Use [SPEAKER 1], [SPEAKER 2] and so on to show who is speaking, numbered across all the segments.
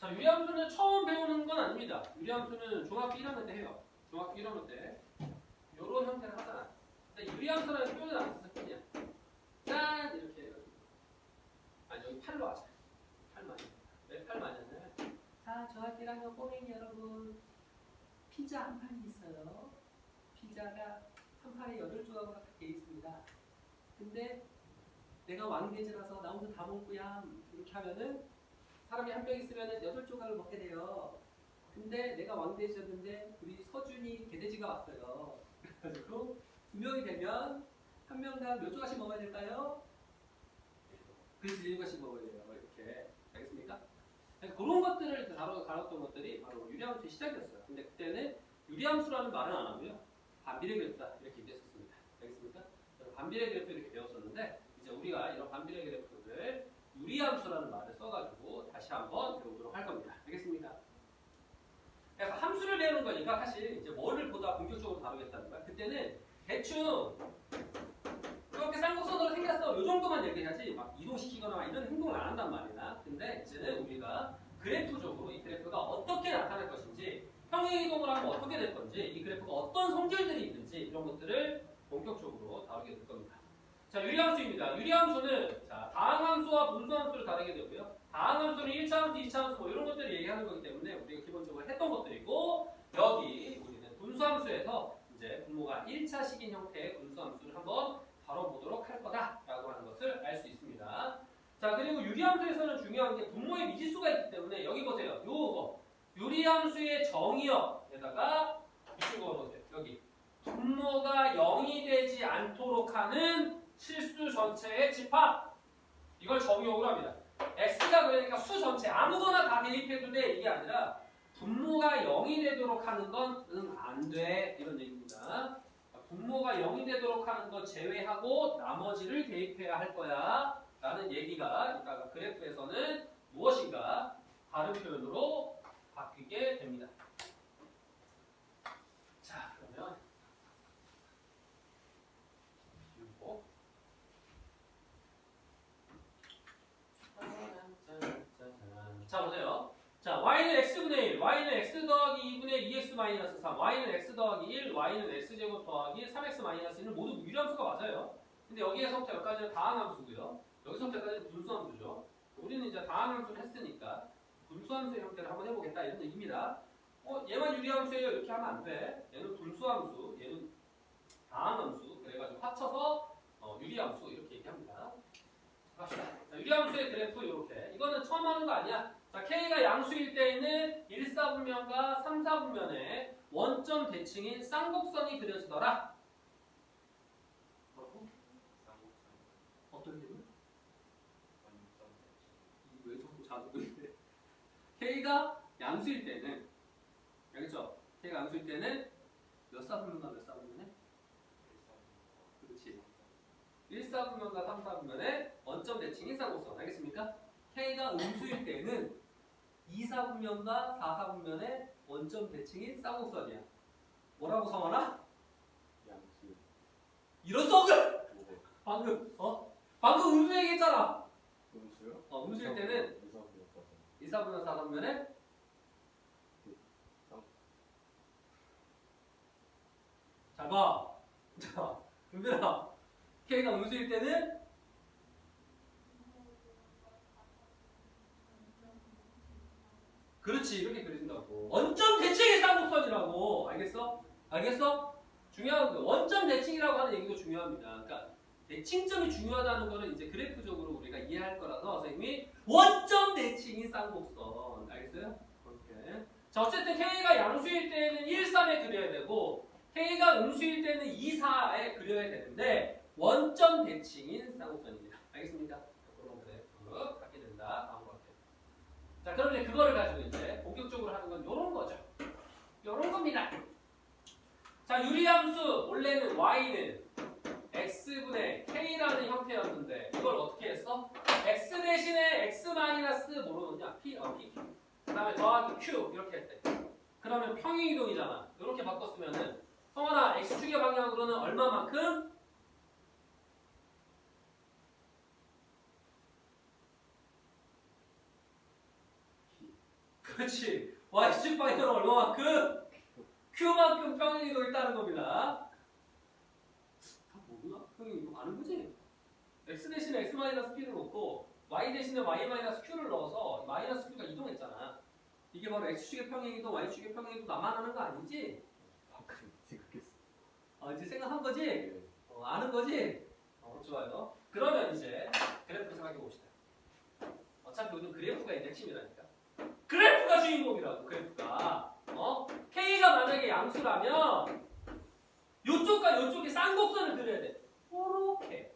[SPEAKER 1] 자, 유리함수는 처음 배우는 건 아닙니다. 유리함수는 중학교 1학년 때 해요. 중학교 1학년 때 이런 형태를 하잖아. 근데 유리함수라는 표현을 안 써서 그냥 짠 이렇게 해가지고 아니 여기 팔로 하자. 팔 많이. 왜 팔 많이 하냐? 자, 중학교 1학년 꼬맹이 여러분 피자 한 판이 있어요. 피자가 한 판에 8조각으로 돼 있습니다. 근데 내가 왕돼지라서 나 혼자 다 먹고야 이렇게 하면은 사람이 한 명 있으면 8조각을 먹게 돼요. 근데 내가 왕돼지였는데 우리 서준이 개돼지가 왔어요. 그래가지고 2명이 되면 한 명당 몇 조각씩 먹어야 될까요? 그래서 7조각씩 먹어야 돼요. 이렇게. 알겠습니까? 그런 것들을 다뤘던 것들이 바로 유리함수의 시작이었어요. 근데 그때는 유리함수라는 말은 안 하고요. 반비례 그래프다 이렇게 얘기했었습니다. 알겠습니까? 반비례 그래프 이렇게 배웠었는데 이제 우리가 이런 반비례 그래프를 유리함수라는 말을 써가지고 다시 한번 배우도록 할 겁니다. 알겠습니까? 그래서 함수를 배우는 거니까 사실 이제 뭐를 보다 본격적으로 다루겠다는 거야. 그때는 대충 이렇게 쌍곡선으로 생겼어. 요 정도만 얘기하지 막 이동시키거나 막 이런 행동을 안 한단 말이야. 근데 이제는 우리가 그래프적으로 이 그래프가 어떻게 나타날 것인지 평행이동을 하면 어떻게 될 건지 이 그래프가 어떤 성질들이 있는지 이런 것들을 본격적으로 다루게 될 겁니다. 자, 유리함수입니다. 유리함수는 자, 다항함수와 분수함수를 다루게 되고요. 다항함수는 1차함수, 2차함수 뭐 이런 것들을 얘기하는 거기 때문에 우리가 기본적으로 했던 것들이고 여기 우리는 분수함수에서 이제 분모가 1차식인 형태의 분수함수를 한번 다뤄보도록 할 거다라고 하는 것을 알 수 있습니다. 자, 그리고 유리함수에서는 중요한 게 분모의 미지수가 있기 때문에 여기 보세요. 요거 유리함수의 정의역에다가 미친 거 보세요. 여기 분모가 0이 되지 않도록 하는 실수 전체의 집합 이걸 정의역으로 합니다. x가 그러니까 수 전체 아무거나 다 대입해도 돼 이게 아니라 분모가 0이 되도록 하는 건 안 돼 이런 얘기입니다. 분모가 0이 되도록 하는 것 제외하고 나머지를 대입해야 할 거야 라는 얘기가 그러니까 그래프에서는 무엇인가 다른 표현으로 바뀌게 됩니다. 자, 그러면 자, 보세요. 자, y는 x분의 1, y는 x 더하기 2분의 2x 마이너스 3, y는 x 더하기 1, y는 x제곱 더하기 3x 마이너스 1은 모두 유리함수가 맞아요. 근데 여기에서부터 여기까지는 다항함수고요. 여기서부터 여기까지는 분수함수죠. 우리는 이제 다항함수를 했으니까 분수함수의 형태를 한번 해보겠다 이런 얘기입니다. 얘만 유리함수예요 이렇게 하면 안 돼. 얘는 분수함수, 얘는 다항함수 그래가지고 합쳐서 유리함수 이렇게 얘기합니다. 갑시다. 자, 유리함수의 그래프 이렇게. 이거는 처음 하는 거 아니야. 자, K가 양수일 때에는 1사분면과 3사분면에 원점 대칭인 쌍곡선이 그려지더라. 뭐라고? 어떤 기분? 왜 자꾸 자극인데? K가 양수일 때는 알겠죠? K가 양수일 때는 몇 사분면과 몇 사분면에? 그렇지. 1사분면과 3사분면에 원점 대칭인 쌍곡선. 알겠습니까? K가 음수일 때는 2사분면과 4사분면에 원점 대칭인 쌍곡선이야. 뭐라고 성하나?
[SPEAKER 2] 양수.
[SPEAKER 1] 이런 썩을! 방금 음수 얘기했잖아.
[SPEAKER 2] 음수요?
[SPEAKER 1] 음수일 때는 2사분면, 4사분면에 잘 봐. 자, 은빈아. K가 음수일 때는 그렇지 이렇게 그려진다고. 원점 대칭의 쌍곡선이라고. 알겠어? 알겠어? 중요한 거 원점 대칭이라고 하는 얘기도 중요합니다. 그러니까 대칭점이 중요하다는 거는 이제 그래프적으로 우리가 이해할 거라서 선생님이 원점 대칭인 쌍곡선. 알겠어요? 그렇게. 자, 어쨌든 K가 양수일 때는 1, 3에 그려야 되고 K가 음수일 때는 2, 4에 그려야 되는데 원점 대칭인 쌍곡선입니다. 알겠습니까? 그런 그래프 갖게 된다. 나온 것 같아요. 자, 그럼 이제 그거를 가지고 이제 본격적으로 하는 건 이런 거죠. 이런 겁니다. 자, 유리함수 원래는 y는 x분의 k라는 형태였는데 이걸 어떻게 했어? x 대신에 x 마이너스 뭐로 넣냐? p, p. 그 다음에 더하기 q 이렇게 했대. 그러면 평행이동이잖아. 이렇게 바꿨으면은 성원아 x축의 방향으로는 얼마만큼? 그렇지. y축 방향으로 얼마만큼? q만큼 평행이동이 있다는 겁니다. 다 모르나? 형이 이거 아는 거지? x 대신에 x-p를 놓고 y 대신에 y-q를 넣어서 마이너스 q가 이동했잖아. 이게 바로 x축의 평행이동, y축의 평행이동 나만 하는 거 아니지?
[SPEAKER 2] 생각했어.
[SPEAKER 1] 이제 생각한 거지?
[SPEAKER 2] 네.
[SPEAKER 1] 아는 거지? 좋아요. 그러면 이제 그래프 생각해 봅시다. 어차피 요즘 그래프가 이제 핵심이라니까. 그래프가 주인공이라고, 그래프가. K가 만약에 양수라면 요쪽과 요쪽에 쌍곡선을 그려야 돼. 요렇게.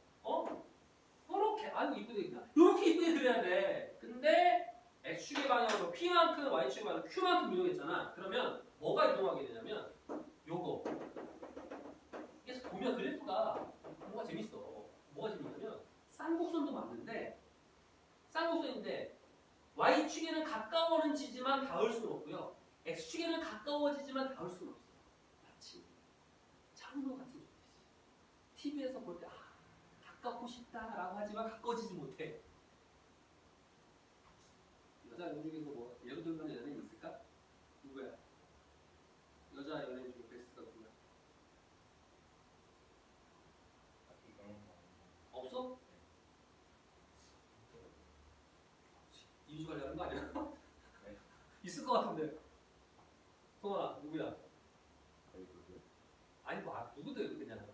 [SPEAKER 1] 요렇게. 아이고 이쁘게 그린다. 요렇게 이쁘게 그려야 돼. 근데 X축의 방향으로 P만큼 Y축의 방향으로 Q만큼 이동했잖아. 그러면 뭐가 이동하게 되냐면 요거. 그래서 보면 그래프가 뭔가 재밌어. 뭐가 재밌냐면 쌍곡선도 맞는데 쌍곡선인데 Y축에는 가까워는 지지만 닿을 수는 없고요. X축에는 가까워지지만 닿을 수는 없어. 마치 창문 같은 소리지. TV에서 볼 때 가깝고 싶다라고 하지만 가까워지지 못해. 여자 연예인 중에서 뭐 예로 들면 연예인 있을까? 누구야? 여자 연예인 중에 베스트가 누구야? 없어? 이미지 관리하는 거 아니야?
[SPEAKER 2] 네.
[SPEAKER 1] 있을 것 같은데. 성원아 누구야? 아니 뭐 누구든 그냥.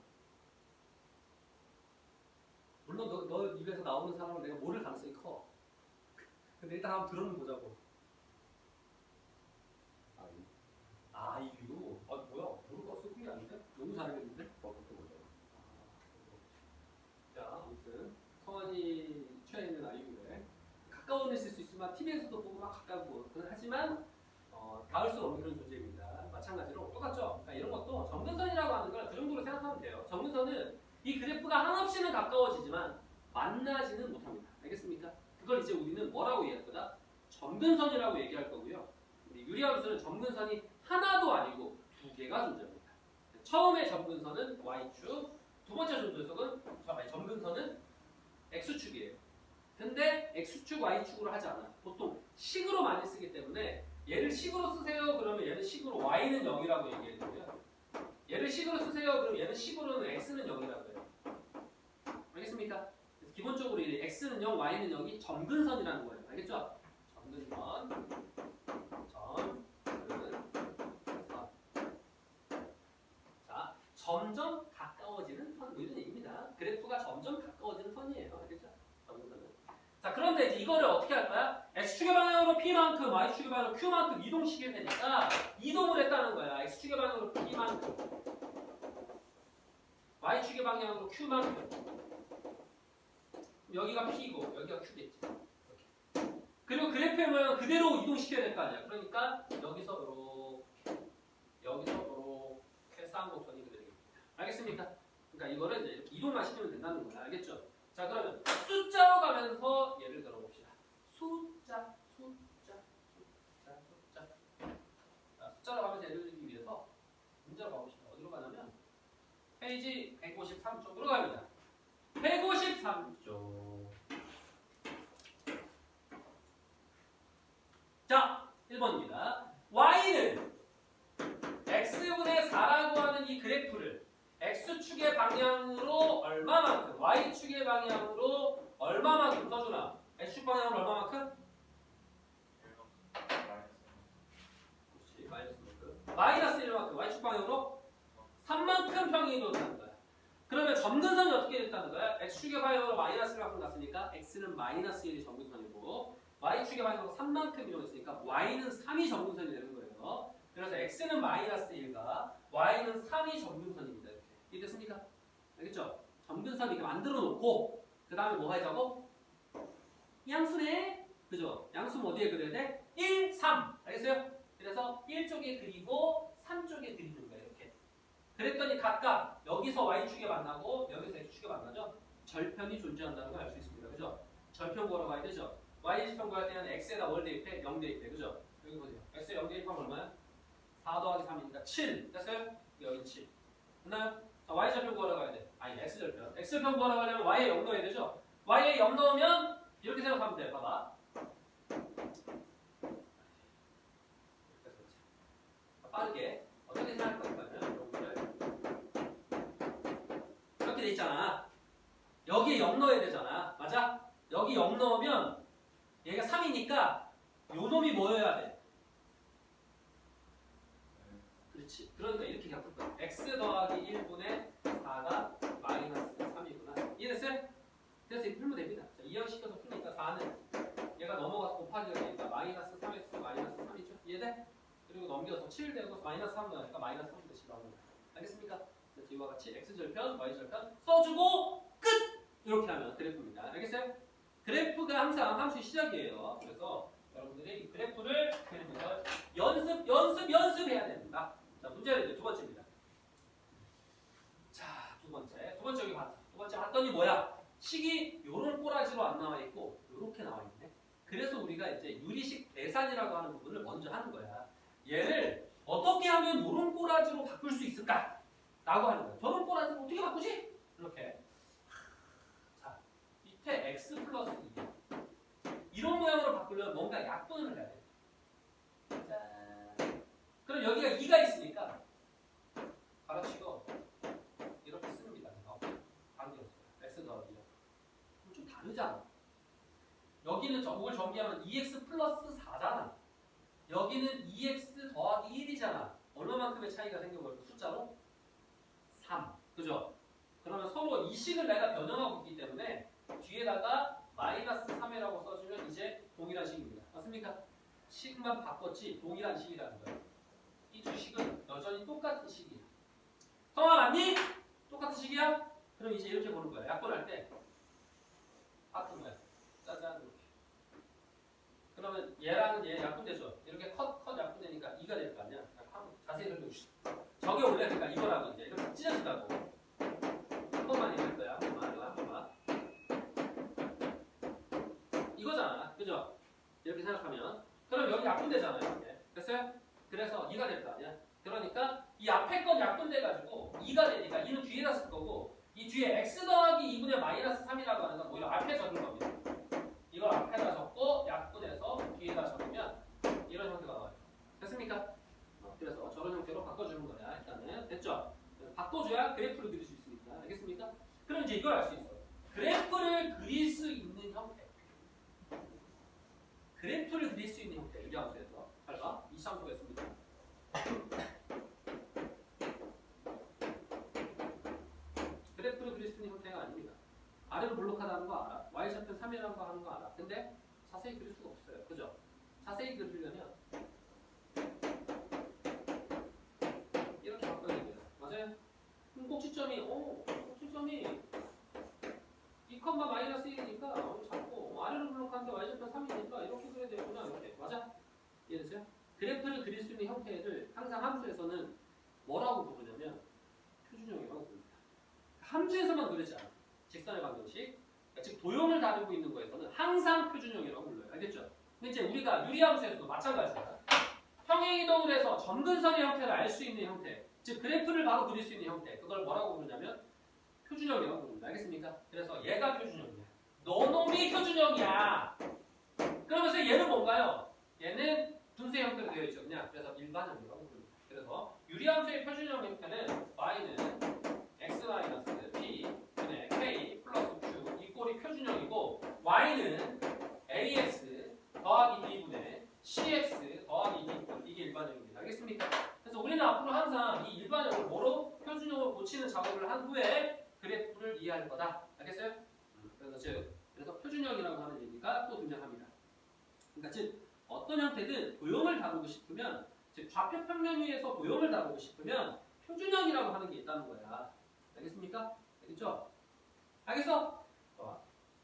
[SPEAKER 1] 물론 너 입에서 나오는 사람을 내가 모를 가능성이 커. 근데 일단 한번 들어는 보자고. 아이유. 뭐야? 모르고 없을 게 아닌데? 너무 잘하겠는데? 자, 아무튼 성원이 취해 있는 아이유래. 가까운 데 있을 수 있지만 TV에서도 보고 막 가까워. 하지만 닿을 수 없는 그런 존재입니다. 마찬가지로 똑같죠? 그러니까 이런 것도 점근선이라고 하는 걸 그 정도로 생각하면 돼요. 점근선은 이 그래프가 한없이는 가까워지지만 만나지는 못합니다. 알겠습니까? 그걸 이제 우리는 뭐라고 얘기할 거다? 점근선이라고 얘기할 거고요. 유리함수는 점근선이 하나도 아니고 두 개가 존재합니다. 처음에 점근선은 y축, 두 번째 점근선은 x축이에요. 근데 x축, y축으로 하지 않아요. 보통 식으로 많이 쓰기 때문에 얘를 식으로 쓰세요. 그러면 얘는 식으로 y는 0이라고 얘기해 주고요. 얘를 식으로 쓰세요. 그러면 얘는 식으로는 x는 0이라고 해요. 알겠습니까? 그래서 기본적으로 이 x는 0, y는 0이 점근선이라는 거예요. 알겠죠? 점근선. 자, 점점 가까워지는 선, 뭐 이런 얘기입니다. 그래프가 점점 가까워지는 선이에요. 알겠죠? 점근선은. 자, 그런데 이제 이거를 어떻게 할 거야? x축의 방향으로 p만큼, y축의 방향으로 q만큼 이동시킬 테니까 이동을 했다는 거야. x축의 방향으로 p만큼, y축의 방향으로 q만큼. 여기가 p고 여기가 q겠지. 그리고 그래프의 모양은 그대로 이동시켜야 될 거 아니야. 그러니까 여기서 이렇게, 여기서 이렇게 쌍곡선이 그대로 됩니다. 알겠습니까? 그러니까 이거를 이제 이렇게 이동만 시키면 된다는 거야. 알겠죠? 자, 그러면 숫자로 가면서 예를 들어봅시다. 숫자로 가면서 예를 들기 위해서 문제로 가봅시다. 어디로 가냐면 페이지 153쪽으로 갑니다. 153쪽. 자, 1번입니다. y는 x분의 4라고 하는 이 그래프를 x축의 방향으로 얼마만큼, y축의 방향으로 얼마만큼 써주나? x축 방향으로 얼마만큼? 그렇지, 마이너스 1만큼, y축 방향으로 3만큼 평행이동을 한다는 거야. 그러면 점근선이 어떻게 됐다는 거야? x축의 방향으로 마이너스 1만큼 갔으니까 x는 마이너스 1이 점근선이고 y축의 방향으로 3만큼 이동했으니까 y는 3이 점근선이 되는 거예요. 그래서 x는 마이너스 1과 y는 3이 점근선입니다. 이렇게. 이해됐습니까? 알겠죠? 점근선 이렇게 만들어 놓고 그 다음에 뭐 하자고? 양수네. 그죠? 양수는 어디에 그려야 돼? 1, 3. 알겠어요? 그래서 1쪽에 그리고 3쪽에 그리는 거예요. 이렇게. 그랬더니 각각 여기서 y축에 만나고 여기서 x축에 만나죠? 절편이 존재한다는 걸 알 수 있습니다. 그죠? 절편 구하러 가야 되죠? y절편 구할 때는 x에다 뭘 대입해? 0 대입해. 그죠? 여기 보세요. x에 0 대입하면 얼마야? 4 더하기 3이니까 7. 됐어요? 여기 7. 됐나요? 자, y절편 구하러 가야 돼. 아니, x절편. x절편 구하러 가려면 y에 0 넣어야 되죠? y에 0 넣으면 이렇게 생각하면 돼. 봐봐. 넣어야 되잖아. 맞아? 여기 0 넣으면 얘가 3이니까 요 놈이 뭐여야 돼? 그렇지. 그러니까 이렇게 겪을 거야. x 더하기 1분의 4가 마이너스 3이구나. 이해됐어요? 그래서 이렇게 풀면 됩니다. 자, 이항시켜서 푸니까 4는 얘가 넘어가서 곱하기가 되니까 마이너스 3x 마이너스 3이죠. 이해돼? 그리고 넘겨서 7 되고 마이너스 3 나오니까 마이너스 3 대씩 나옵니다. 알겠습니까? 그래서 이와 같이 x절편, y절편 써주고 끝! 이렇게 하면 그래프입니다. 알겠어요? 그래프가 항상 함수의 시작이에요. 그래서 여러분들이 이 그래프를 그리는 걸 연습해야 됩니다. 자, 문제는 이제 두 번째입니다. 자, 두 번째 여기 봤어. 두 번째 봤더니 뭐야? 식이 요런 꼬라지로 안 나와 있고 요렇게 나와 있네. 그래서 우리가 이제 유리식 계산이라고 하는 부분을 먼저 하는 거야. 얘를 어떻게 하면 요런 꼬라지로 바꿀 수 있을까? 라고 하는 거야. 저런 꼬라지를 어떻게 바꾸지? 이렇게. 자, 밑에 x 플러스 2. 이런 모양으로 바꾸려면 뭔가 약분을 해야 돼. 짠. 그럼 여기가 2가 있으니까 가로치고 이렇게 씁니다. 관계없어요. x 더하기 2. 좀 다르잖아. 여기는 저걸 전개하면 2x 플러스 4잖아. 여기는 2x 더하기 1이잖아. 얼마만큼의 차이가 생겨버려? 숫자로? 3. 그죠? 그러면 서로 이 식을 내가 변형하고 있기 때문에 뒤에다가 마이너스 3이라고 써주면 이제 동일한 식입니다. 맞습니까? 식만 바꿨지 동일한 식이라는 거예요. 이 두 식은 여전히 똑같은 식이야. 성아 맞니? 똑같은 식이야? 그럼 이제 이렇게 보는 거야. 약분할 때 같은 거야. 짜잔 이렇게. 그러면 얘랑은 얘 약분되죠. 이렇게 컷 약분되니까 2가 될 거 아니야. 자세히 설명해 주시죠. 저게 원래 그러니까 이거라고 이제 이렇게 찢어진다고. 한 번만 읽을 거야. 한 번만. 이거잖아. 그죠? 이렇게 생각하면. 그럼 여기 약분되잖아요. 이렇게. 됐어요? 그래서 2가 될 거 아니야. 그러니까 이 앞에 건 약분돼가지고 2가 되니까 2는 뒤에다 쓸 거고 이 뒤에 x 더하기 2분의 마이너스 3이라고 하는 건 오히려 앞에 적을 겁니다. 이걸 앞에다 적고 약분해서 뒤에다 적으면 이런 형태가 나와요. 됐습니까? 그래서 저런 형태로 바꿔주는 거야. 일단은 됐죠? 바꿔줘야 그래프를 그릴 수 있습니다. 알겠습니까? 그럼 이제 이걸 알 수 있어. 그래프를 그릴 수 있는 형태. 그래프를 그릴 수 있는 형태. 유리함수에서 잘 봐. 이 함수가 있습니다. 그래프를 그릴 수 있는 형태가 아닙니다. 아래로 블록하다는 거 알아. y좌편 3이라는 거 하는 거 알아. 근데 자세히 그릴 수가 없어요. 그죠? 자세히 그리려면 이렇게 바꿔야 됩니다. 맞아요? 그럼 꼭지점이 2, 마이너스 1이니까 작고 아래로 블록하는데 y좌편 3이니까 이렇게 그려야 되구나. 이렇게. 맞아? 이해되세요? 그래프를 그릴 수 있는 형태를 항상 함수에서는 뭐라고 부르냐면 표준형이라고 부릅니다. 함수에서만 그리지 않아. 직선의 방정식, 그러니까 즉 도형을 다루고 있는 거에서는 항상 표준형이라고 불러요. 알겠죠? 근데 이제 우리가 유리함수에서도 마찬가지야. 평행이동을 해서 점근선의 형태를 알 수 있는 형태, 즉 그래프를 바로 그릴 수 있는 형태, 그걸 뭐라고 부르냐면 표준형이라고 부릅니다. 알겠습니까? 그래서 얘가 표준형이야. 너놈이 표준형이야. 그러면서 얘는 뭔가요? 얘는 분수 형태로 되어 있죠. 그냥 그래서 일반형이라고 부릅니다. 그래서 유리함수의 표준형 형태는 y는 x-p 분의 k 플러스 q 이 꼴이 표준형이고 y는 ax 더하기 b분의 cx 더하기 b 이게 일반형입니다. 알겠습니까? 그래서 우리는 앞으로 항상 이 일반형을 뭐로 표준형으로 고치는 작업을 한 후에 그래프를 이해할 거다. 알겠어요? 그래서 표준형이라고 하는 얘기가 또 등장합니다. 그러니까 즉 어떤 형태든 도형을 다루고 싶으면 즉 좌표 평면 위에서 도형을 다루고 싶으면 표준형이라고 하는 게 있다는 거야. 알겠습니까? 알겠죠? 알겠어?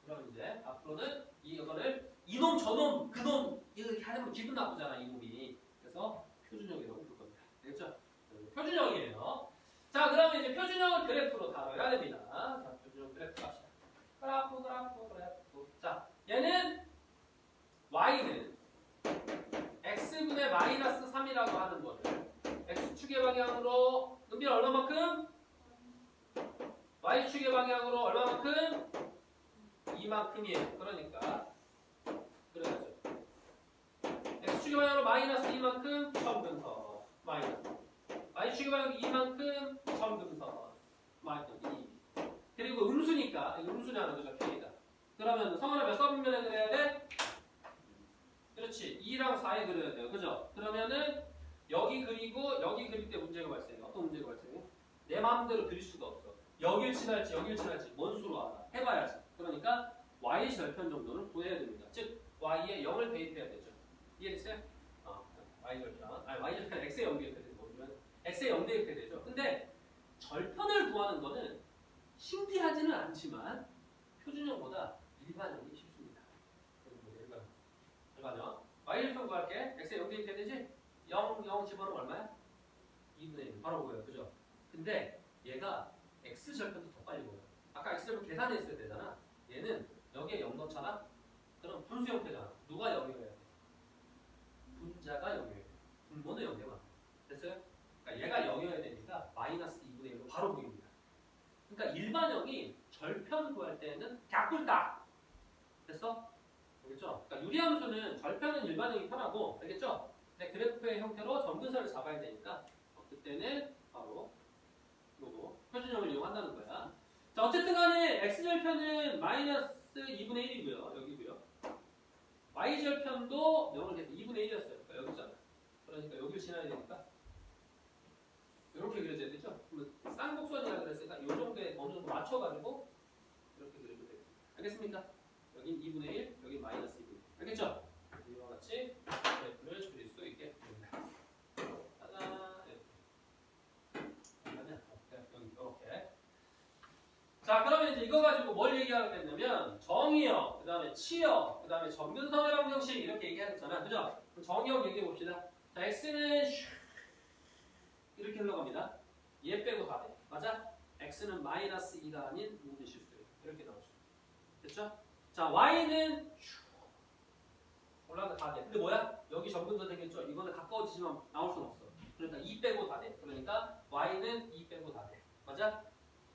[SPEAKER 1] 그럼 이제 앞으로는 이거를 이놈 저놈 그놈 이렇게 하면 기분 나쁘잖아 이놈이. 그래서 표준형이라고 부를 겁니다. 알겠죠? 표준형이에요. 자 그러면 이제 표준형을 그래프로 다뤄야 됩니다. 자 표준형 그래프 갑시다. 그래프. 자 얘는 y는 x분의 마이너스 3이라고 하는 거를 x축의 방향으로 은비 얼마만큼? y축의 방향으로 얼마만큼? 이만큼이에요. 그러니까 그래야죠. x축의 방향으로 마이너스 이만큼 점근선 마이너스 y축의 방향으로 이만큼 점근선 마이너스 2 그리고 음수니까 이거 음수냐 하는 거죠. K가. 그러면 성원을 몇 선면에 그려야 돼? 그렇지. 2랑 4에 그려야 돼요. 그죠? 그러면은 여기 그리고 여기 그릴 때 문제가 발생해. 어떤 문제가 발생해? 내 마음대로 그릴 수가 없어. 여길 칠할지 여길 칠할지 뭔 수로 알아. 해봐야지. 그러니까 y 절편 정도는 구해야 됩니다. 즉 y에 0을 대입해야 되죠. 이해됐어요? y 절편. 아니 y 절편 x에 0 대입해야 되죠. 모르면 x에 0 대입해야 되죠. 근데 절편을 구하는 거는 신기하지는 않지만 표준형보다 일반형이 쉽습니다. 일반형. y절편 구할게. x에 0 대입해야 되지? 0 집어넣으면 얼마야? 2분의 1. 바로 보여요. 그죠? 근데 얘가 x절편도 더 빨리 보여요. 아까 x절편 계산했어야 되잖아. 얘는 여기에 0 넣잖아? 그럼 분수 형태잖아. 누가 0이어야 돼? 분자가 0이어야 돼. 분모는 0이만. 됐어요? 그러니까 얘가 0이어야 되니까 마이너스 2분의 1로 바로 보입니다. 그러니까 일반형이 절편 구할 때는 갸꿀딱. 됐어? 알겠죠? 그러니까 유리함수는 절편은 일반형이 편하고, 알겠죠? 근데 그래프의 형태로 점근선을 잡아야 되니까 그때는 바로 요거 표준형을 이용한다는 거야. 자, 어쨌든 간에 x절편은 마이너스 2분의 1이고요. 여기고요. y절편도 0을 해서 2분의 1이었어요. 그러니까 여기잖아. 그러니까 여기를 지나야 되니까 이렇게 그려져야 되죠. 그러면 쌍곡선이라 그랬으니까 이 정도에 어느 정도 맞춰가지고 이렇게 그려도 되겠습니다. 알겠습니까? 여긴 2분의 1, 여긴 마이너스 2분의 1. 알겠죠? 이와 같이 그래프를 그릴 수 있게 됩니다. 짜잔. 이렇게. 자, 그러면 이제 이거 가지고 뭘 얘기하게 됐냐면 정의역, 그 다음에 치역, 그 다음에 점근선의 방정식 이렇게 얘기하셨잖아. 그죠? 그럼 정의역 얘기해 봅시다. 자, x는 이렇게 흘러갑니다. 얘 빼고 다 돼. 맞아? x는 마이너스 2가 아닌 모든 실수예요. 이렇게 나오죠. 됐죠? 자, y는 올라가 다 돼. 근데 뭐야? 여기 점근선 생겼죠? 이거는 가까워지지만 나올 수는 없어. 그러니까 2 빼고 다 돼. 그러니까 y는 2 빼고 다 돼. 맞아?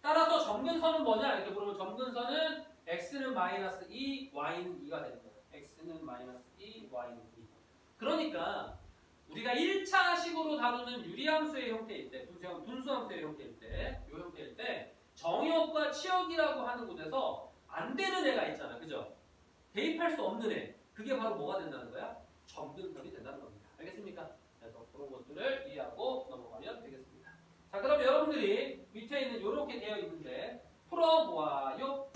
[SPEAKER 1] 따라서 점근선은 뭐냐? 이렇게 물으면 점근선은 x는 마이너스 2, y는 2가 되는 거야. x는 마이너스 2, y는 2. 그러니까 우리가 1차식으로 다루는 유리함수의 형태일 때, 분수함수의 형태일 때, 이 형태일 때 정의역과 치역이라고 하는 곳에서 안 되는 애가 있잖아. 그죠? 대입할 수 없는 애. 그게 바로 뭐가 된다는 거야? 점근선이 된다는 겁니다. 알겠습니까? 그래서 그런 것들을 이해하고 넘어가면 되겠습니다. 자, 그럼 여러분들이 밑에 있는 이렇게 되어 있는데 풀어보아요.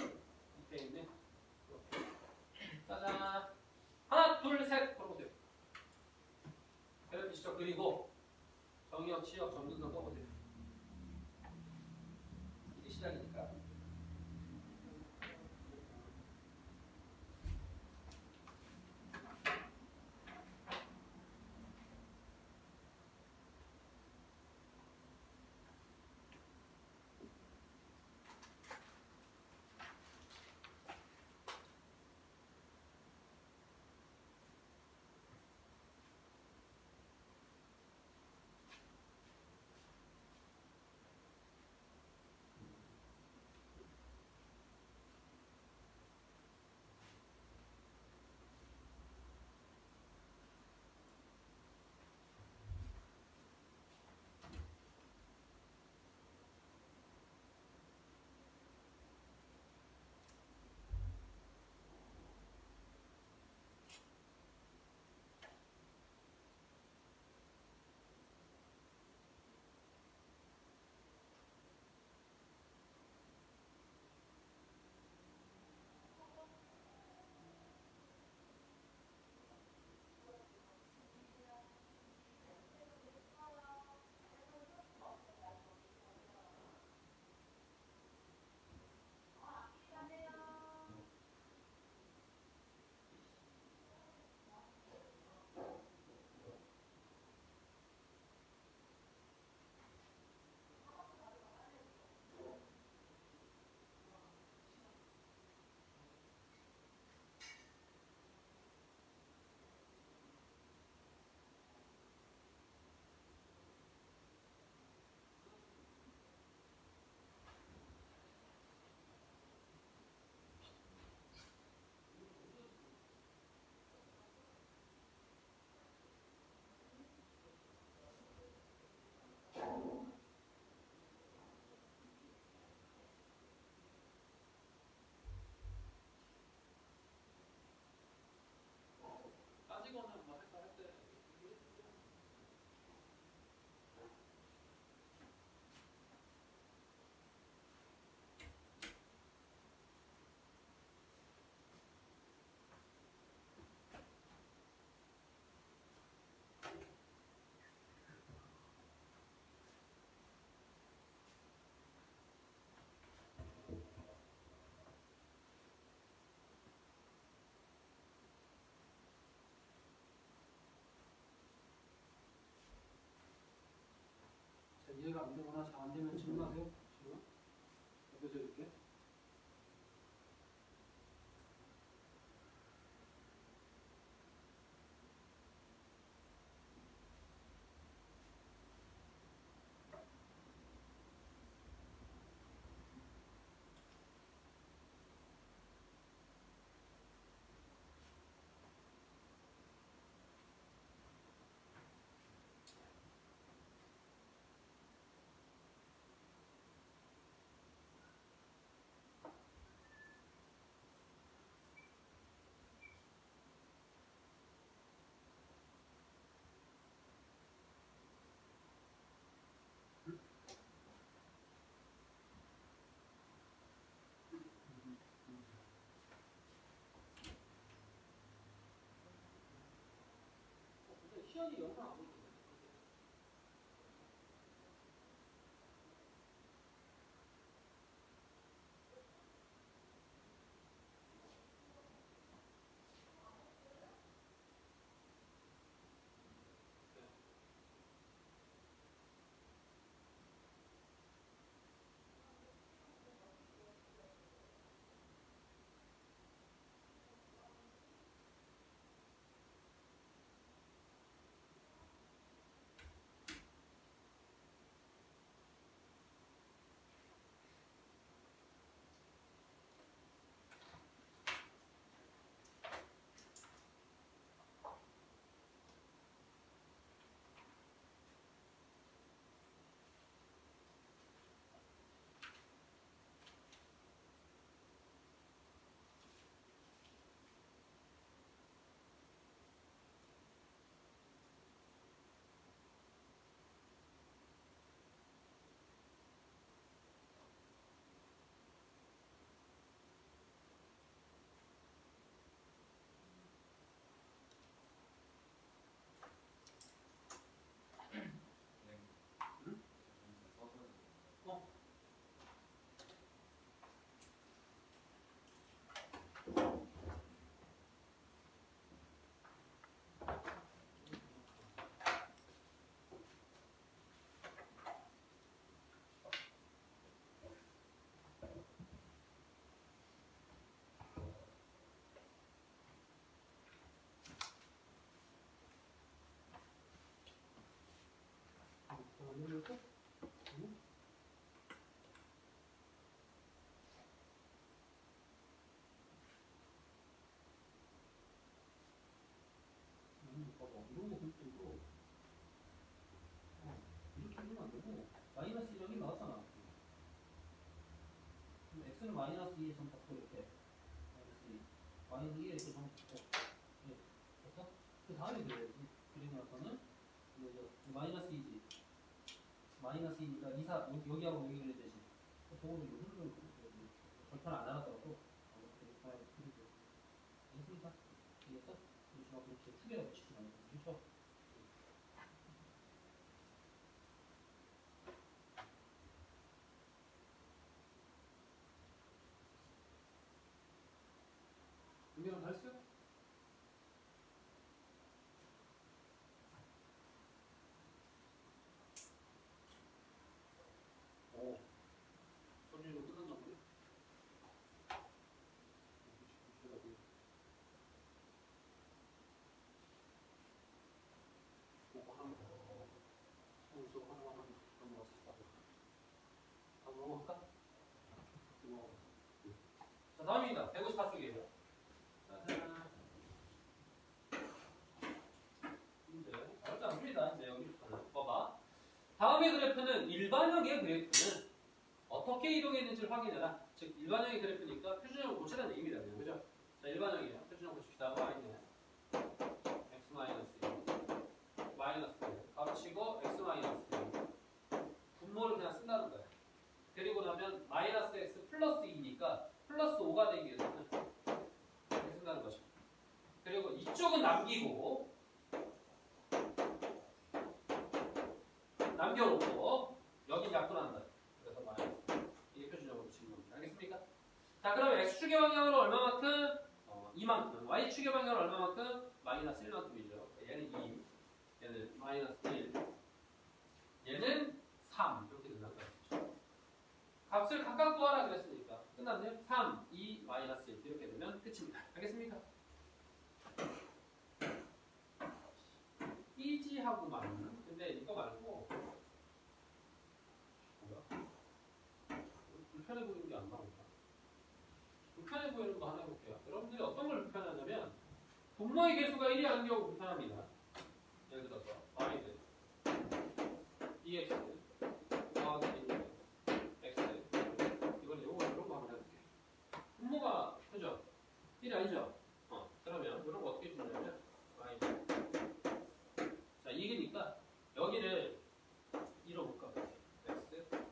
[SPEAKER 1] 밑에 있는 이렇게. 짜잔. 하나, 둘, 셋. 풀어보세요. 그래프 직접 그리고 정의역, 치역, 점근선 써보세요. 이게 시작이니까. 안 되거나 잘 안 되면 질문하세요. 질문. 옆에서 이렇게. 근데 시연이 영상 안 보이던데. 어. 이렇게. 봐봐. 이런 거 볼 때도 이렇게 하면 안 되고 마이너스 1 여기 나왔잖아. 그럼 x는 마이너스 2에 점 받고 이렇게 마이너스 2 마이너스 2에 이렇게 점 받고 예. 됐어? 그 다음에 그려야지. 그리고 나서는 이제 마이너스 2지 마이너스 2니까 2, 4 여기하고 여기 그려야 되지. 저거는 이거 흐르는 거 절편 안 알았더라도 이렇게 봐야 돼. 알겠습니까? 이해했어? 그렇지 막 그렇게 투개가 붙이지 말고 그렇죠? 준비는 다 했어요? 오, 손님은 끝났나 보네. 먹고 하나 먹어. 저거 하나만 넘어가서 다 넘어갈까? 넘어가. 자, 다음입니다. 154쪽이에요. 문제. 어렵지 않습니다. 이제 여기부터는. 봐봐. 다음의 그래프는 일반형의 그래프는 어떻게 이동했는지를 확인해라. 즉 일반형의 그래프니까 표준형을 고치라는 얘기입니다. 그죠? 자, 일반형이에요. 표준형 고칩시다. y는 x 마이너스 1 마이너스 1 값치고 x 마이너스 1 분모를 그냥 쓴다는 거야. 그리고 나면 마이너스 x 플러스 2니까 플러스 5가 되기 위해서는 이렇게 쓴다는 거죠. 그리고 이쪽은 남기고 남겨놓고 여기 약분한다. 그래서 마이너스 이게 표준형으로 붙이는 겁니다. 알겠습니까? 자, 그럼 x축의 방향으로 얼마만큼? 이만큼. y축의 방향으로 얼마만큼? 마이너스 1만큼이죠. 얘는 2, 얘는 마이너스 1, 얘는 3. 값을 각각 구하라 그랬으니까 끝났네요. 3, 2, 마이너스 1 이렇게 되면 끝입니다. 알겠습니까? 이지하고만. 근데 이거 말고 뭐야? 불편해 보이는 게 안 나온다. 불편해 보이는 거 하나 해볼게요. 여러분들이 어떤 걸 불편하냐면 분모의 개수가 1이 아닌 경우 불편합니다. 예를 들어서 y는 dx 더하기 x 이건 요거 이런 거 한번 해볼게. 분모가 그죠? 1이 아니죠? 그러면 이런 거 어떻게 주냐면 y 자 이게니까 여기를 2로 묶어볼게. x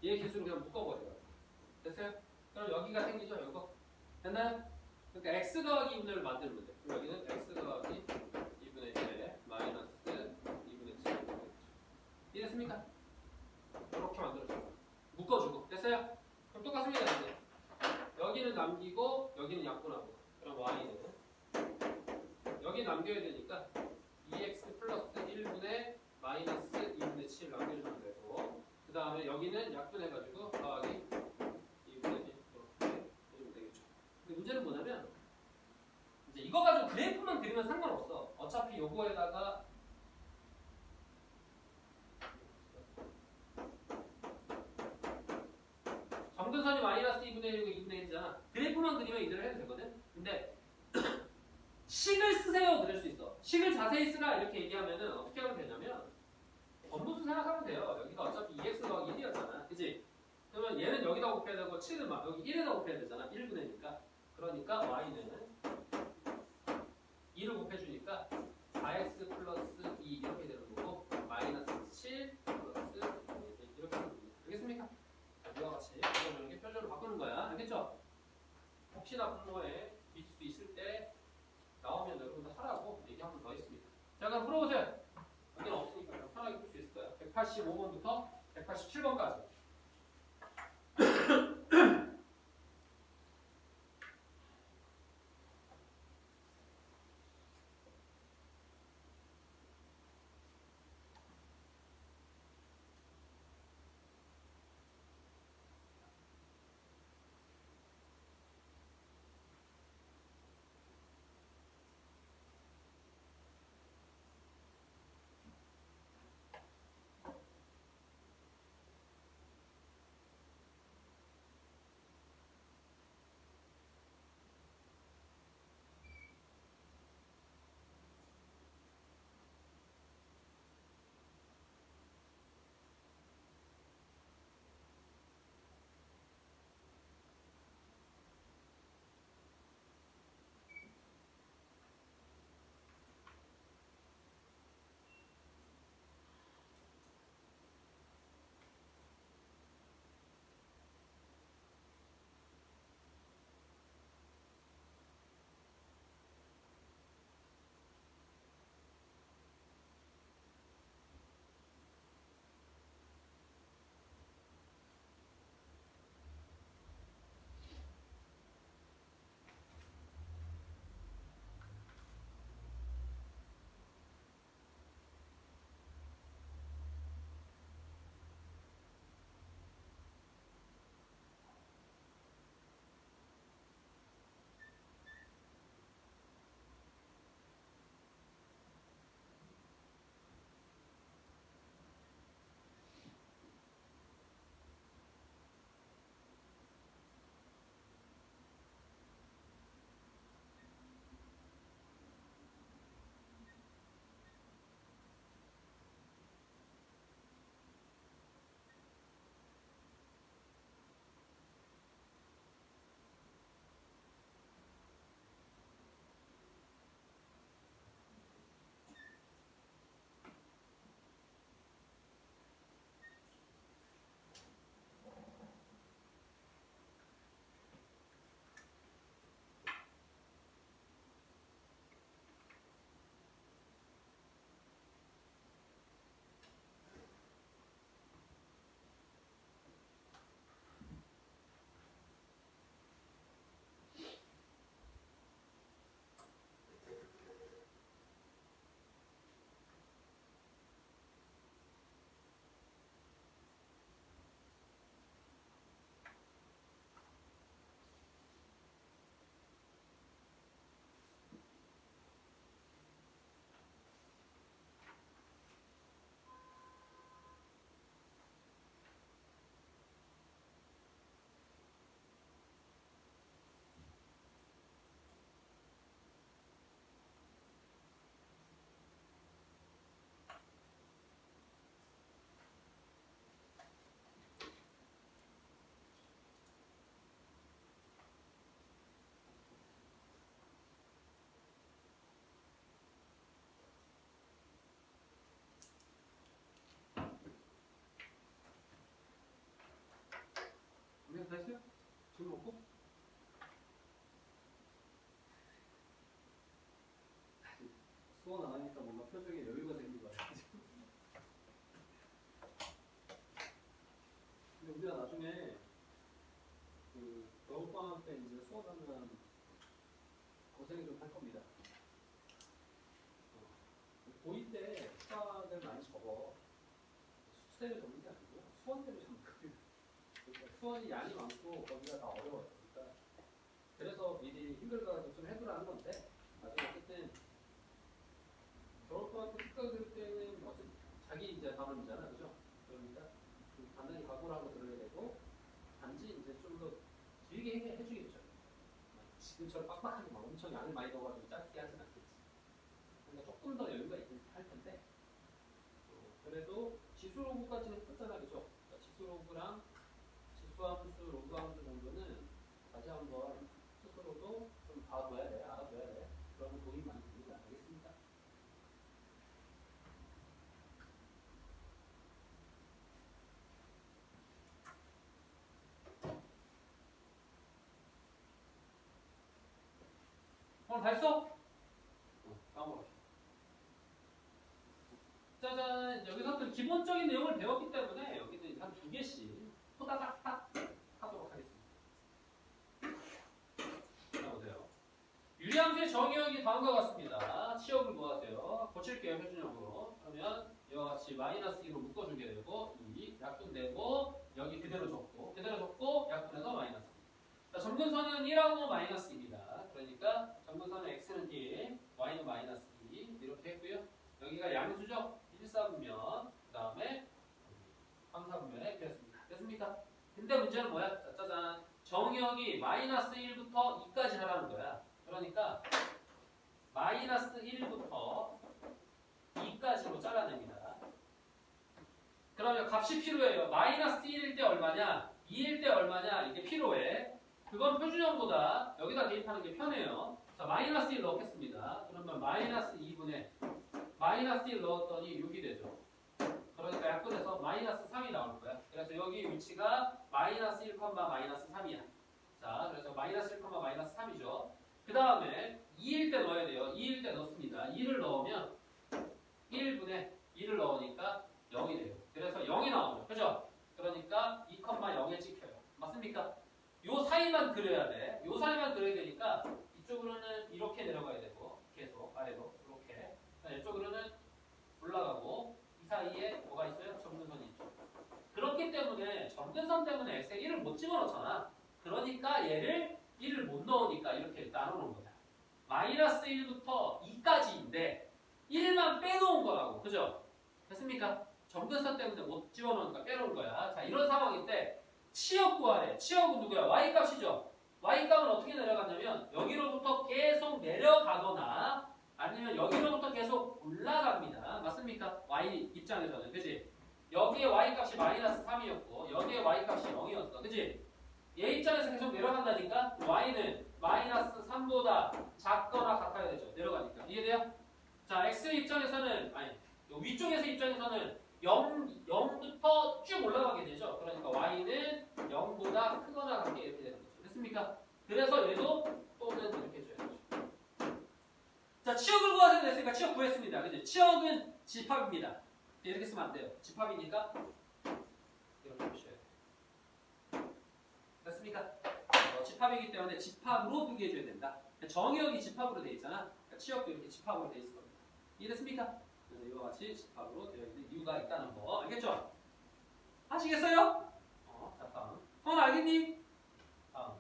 [SPEAKER 1] 얘 개수를 그냥 묶어버려요. 됐어요? 그럼 여기가 생기죠? 이거 됐나요? 그러니까 x 더하기 2분의 1을 만들면 돼. 그럼 여기는 x 더하기 2분의 1에 마이너스 2분의 7 이랬습니까? 이렇게 만들어줘. 묶어주고 됐어요? 그럼 똑같습니다. 이제 여기는 남기고 여기는 약분하고 그럼 y는 여기 남겨야 되니까 2x 플러스 1분의 마이너스 2분의 7 남겨주면 되고 그 다음에 여기는 약분해가지고 더하기 2분의 1 이렇게 해주면 되겠죠. 근데 문제는 뭐냐면 이제 이거 가지고 그래프만 그리면 상관없어. 어차피 요거에다가 점근선이 마이너스 2분의 1이고 2분의 1이잖아. 그래프만 그리면 이대로 해도 되거든. 근데 식을 쓰세요 그럴 수 있어. 식을 자세히 쓰라 이렇게 얘기하면은 어떻게 하면 되냐면 번분수 생각하면 돼요. 여기가 어차피 2x 더하기 1이었잖아. 그치? 그러면 얘는 여기다 곱해야 되고 7은 막 여기 1에다 곱해야 되잖아. 1분의 1이니까. 그러니까 y는 2를 곱해주니까 4x 플러스 2 이렇게 되는 거고 마이너스 7 플러스 1 이렇게 되는 겁니다. 알겠습니까? 자, 이와 같이 이렇게 표준으로 바꾸는 거야. 알겠죠? 혹시나 분모에 미칠 수 있을 때 나오면 여러분들 하라고 얘기 한 번 더 있습니다. 자 그럼 풀어보세요. 여기는 없으니까 편하게 풀 수 있을 거야. 185번부터 187번까지. 됐어요? 지금 먹고?
[SPEAKER 3] 수원 안 하니까 뭔가 표정에 여유가 생긴 거 같아. 근데 우리가 나중에 그 겨울방학 때 이제 수원 하면 고생이 좀 할 겁니다. 고2 때 수학을 많이 접어. 숙제를 접는 게 아니고 수원대로 접는 겁니다. 그러니까 수원이 양이 많고 거기가 다 어려워요. 그러니까 그래서 미리 힘들더라도 좀 해두라는 건데 나중에 어쨌든 겨울방학 때 특강 들을 때는 어쨌든 자기 이제 발언이잖아, 그죠? 그러니까 좀 단단히 각오를 하고 들어야 되고 단지 이제 좀 더 길게 해주겠죠. 지금처럼 빡빡하게 막 엄청 양을 많이 넣어가지고 짧게 하진 않겠지. 그러니까 조금 더 여유가 있긴 할 텐데 그래도 지수로그까지는 했었잖아, 그죠? 그러니까 지수로그랑 지수함수, 로그함수 정도는 다시 한번 스스로도 좀 봐둬야 돼, 알아둬야 돼. 그러면 도움이 많이 됩니다. 알겠습니까?
[SPEAKER 1] 오늘 다 했어? 다음 거 갑시다. 짜잔, 여기서부터 기본적인 내용을 배웠기 때문에 여기는 한 2개씩 호다닥닥 하도록 하겠습니다. 자, 보세요. 유리함수의 정의역이 다음과 같습니다. 치역을 구하세요. 고칠게요, 표준형으로. 그러면 이와 같이 마이너스 2로 묶어주게 되고 2, 약분 되고 여기 그대로 적고 약분해서 마이너스 2. 자, 점근선은 1하고 마이너스 2입니다. 그러니까 점근선은 x는 1, y는 마이너스 2 이렇게 했고요. 여기가 양수죠? 1, 4분면 그 다음에 3, 4분면에 그렸습니다. 됐습니까? 근데 문제는 뭐야? 자, 짜잔. 정의역이 마이너스 1부터 2까지 하라는 거야. 그러니까 마이너스 1부터 2까지로 잘라냅니다. 그러면 값이 필요해요. 마이너스 1일 때 얼마냐? 2일 때 얼마냐? 이게 필요해. 그건 표준형보다 여기다 대입하는 게 편해요. 자, 마이너스 1 넣겠습니다. 그러면 마이너스 2분의 마이너스 1 넣었더니 6이 되죠. 그러니까 약분해서 마이너스 3이 나올 거야. 그래서 여기 위치가 마이너스 1, 마이너스 3이야. 자, 그래서 마이너스 1, 마이너스 3이죠. 그 다음에 2일 때 넣어야 돼요. 2일 때 넣습니다. 2를 넣으면 1분의 2를 넣으니까 0이 돼요. 그래서 0이 나오죠. 그죠? 그러니까 2,0에 찍혀요. 맞습니까? 요 사이만 그려야 돼. 요 사이만 그려야 되니까 이쪽으로는 이렇게 내려가야 되고 계속 아래로 이렇게. 이쪽으로는 올라가고 이 사이에 뭐가 있어요? 점근선이 있죠. 그렇기 때문에 점근선 때문에 x에 1을 못 집어넣잖아. 그러니까 얘를 1을 못 넣으니까 이렇게 나눠놓은 거야. 마이너스 1부터 2까지인데 1만 빼놓은 거라고. 그죠? 됐습니까? 점근선 때문에 못 집어넣으니까 빼놓은 거야. 자, 이런 상황인데 치역 구하래. 치역은 누구야? y값이죠. y값은 어떻게 내려갔냐면 여기로부터 계속 내려가거나 아니면 여기로부터 계속 올라갑니다. 맞습니까? y 입장에서는. 그지? 여기에 y값이 마이너스 3이었고 여기에 y값이 0이었어. 그지? 얘 입장에서 계속 내려간다니까 y는 마이너스 3보다 작거나 같아야 되죠. 내려가니까. 이해돼요? 자, x 입장에서는 아니 위쪽에서 입장에서는 0부터 쭉 올라가게 되죠. 그러니까 y는 0보다 크거나 같게 이렇게 되는 거죠. 됐습니까? 그래서 얘도 또는 이렇게 해줘야 되죠. 자, 치역을 구하셔야 됐으니까 치역 구했습니다. 그죠? 치역은 집합입니다. 이렇게 쓰면 안 돼요. 집합이니까 이렇게 보셔야 돼요. 됐습니까? 집합이기 때문에 집합으로 표기해줘야 된다. 정의역이 집합으로 되어 있잖아. 그러니까 치역도 이렇게 집합으로 되어 있을 겁니다. 이해됐습니까? 그래서 이와 같이 집합으로 되어 있는 이유가 있다는 거 알겠죠? 아시겠어요? 자, 다음. 알겠니? 다음.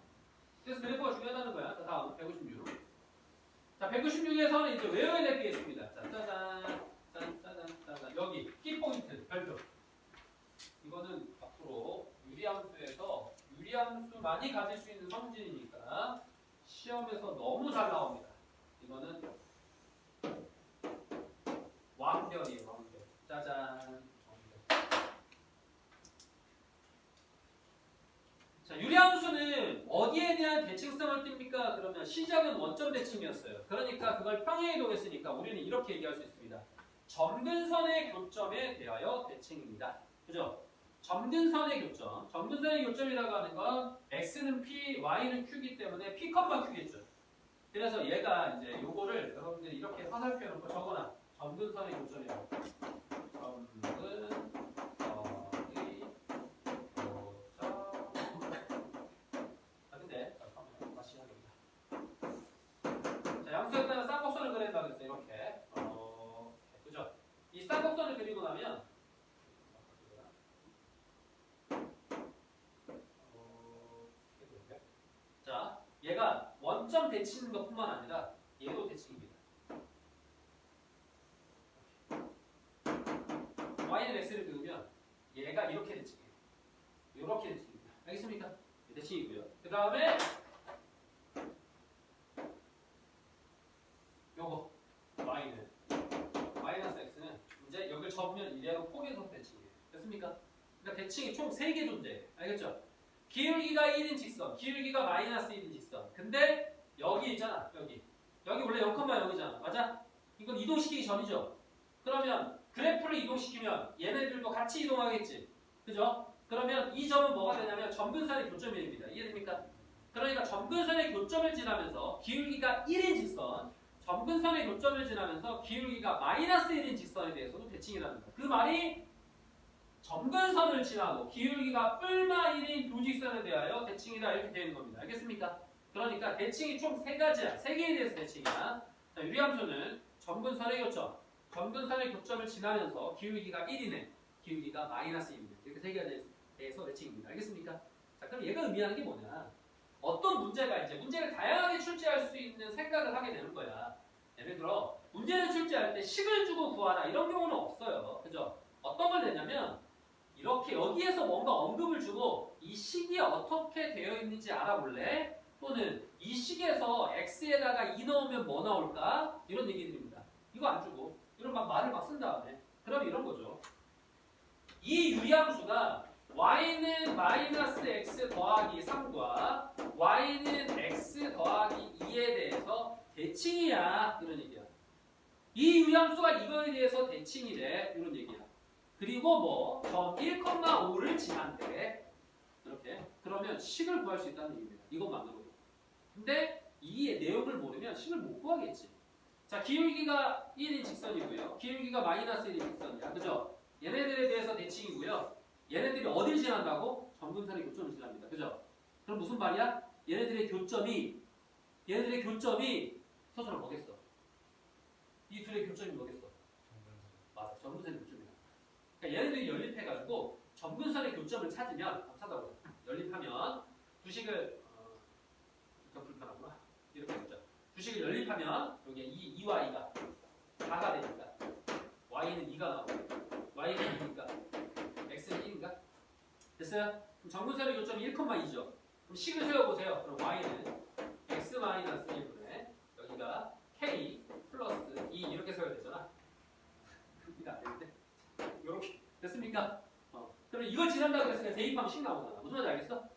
[SPEAKER 1] 그래서 그래프가 중요하다는 거야. 자, 다음 156. 자, 196에서는 이제 외워야 될 게 있습니다. 자, 짜잔, 짜잔. 여기 키포인트 별표. 이거는 앞으로 유리함수에서 유리함수만이 가질 수 있는 성질이니까 시험에서 너무 잘 나옵니다. 이거는 왕별이에요, 왕별. 짜잔. 자, 유리함수는 어디에 대한 대칭성을 띱니까? 그러면 시작은 원점 대칭이었어요. 그러니까 그걸 평행이동했으니까 우리는 이렇게 얘기할 수 있습니다. 점근선의 교점에 대하여 대칭입니다. 그죠? 점근선의 교점. 점근선의 교점이라고 하는 건 x는 p, y는 q이기 때문에 p, q겠죠. 그래서 얘가 이제 요거를 여러분들이 이렇게 화살표 놓고 적어놔. 점근선의 교점이라고. 점근선의 교점. 아 근데 잠깐만 다시 하겠다. 자 양수에다가 쌍곡선을 그린다 그랬어요. 이렇게. 그죠? 이 쌍곡선을 그리고 나면 자, 얘가 원점 대치는 것뿐만 아니라 얘도 대칭입니다. y는 x를 그으면 얘가 이렇게 대칭이에요. 이렇게 대칭입니다. 알겠습니까? 대칭이고요. 그 다음에 요거 y는 마이너스 x는 이제 여기를 접으면 이대로 포개서 대칭이에요. 됐습니까? 그러니까 대칭이 총 3개 존재해요. 알겠죠? 기울기가 1인 직선, 기울기가 마이너스 1인 직선. 근데 여기 있잖아, 여기 원래 0,0이잖아, 맞아? 이건 이동시키기 전이죠. 그러면 그래프를 이동시키면 얘네들도 같이 이동하겠지, 그죠? 그러면 이 점은 뭐가 되냐면 점근선의 교점입니다. 이해됩니까? 그러니까 점근선의 교점을 지나면서 기울기가 1인 직선, 점근선의 교점을 지나면서 기울기가 마이너스 1인 직선에 대해서도 대칭이라는 거야. 그 말이 점근선을 지나고 기울기가 뿔마 1인 두 직선에 대하여 대칭이다 이렇게 되는 겁니다. 알겠습니까? 그러니까 대칭이 총 3가지야. 3개에 대해서 대칭이야. 자, 유리함수는 점근선의 교점, 점근선의 교점을 지나면서 기울기가 1이네, 기울기가 마이너스 1이네. 이렇게 3개에 대해서 대칭입니다. 알겠습니까? 자, 그럼 얘가 의미하는 게 뭐냐? 어떤 문제가 이제 문제를 다양하게 출제할 수 있는 생각을 하게 되는 거야. 예를 들어 문제를 출제할 때 식을 주고 구하라 이런 경우는 없어요. 그죠? 어떤 걸 내냐면 이렇게 여기에서 뭔가 언급을 주고 이 식이 어떻게 되어 있는지 알아볼래? 또는 이 식에서 x에다가 2 넣으면 뭐 나올까? 이런 얘기들입니다. 이거 안 주고 이런 말을 막 쓴 다음에 그럼 이런 거죠. 이 유리함수가 y는 마이너스 x 더하기 3과 y는 x 더하기 2에 대해서 대칭이야. 이런 얘기야. 이 유리함수가 이거에 대해서 대칭이래. 이런 얘기야. 그리고 뭐 점 1,5를 지난대 이렇게 그러면 식을 구할 수 있다는 얘기입니다. 이것만으로도. 근데 이 내용을 모르면 식을 못 구하겠지. 자, 기울기가 1인 직선이고요. 기울기가 마이너스 1인 직선이야. 그죠? 얘네들에 대해서 대칭이고요. 얘네들이 어딜 지난다고? 점근선의 교점을 지납니다. 그죠? 그럼 무슨 말이야? 얘네들의 교점이 서술을 뭐겠어? 이 둘의 교점이 뭐겠어? 맞아, 점근선의 교점이야. 그러니까 얘네들이 연립해가지고 점근선의 교점을 찾으면 한번 찾아보자. 연립하면 두 식을 좀 불편하구나. 이렇게 해보자. 두 식을 연립하면 여기에 2와 2가 4가 되니까 y는 2가 나오고 y는 2니까 x는 1인가? 됐어요? 그럼 점근선의 교점이 1,2죠. 그럼 식을 세워보세요. 그럼 y는 x-1분의 여기가 k 플러스 2 이렇게 세워야 되잖아. 이게 안 되는데? 이렇게 됐습니까? 그럼 이걸 지난다고 해서 그냥 대입하면 식 나오잖아. 무슨 말인지 알겠어?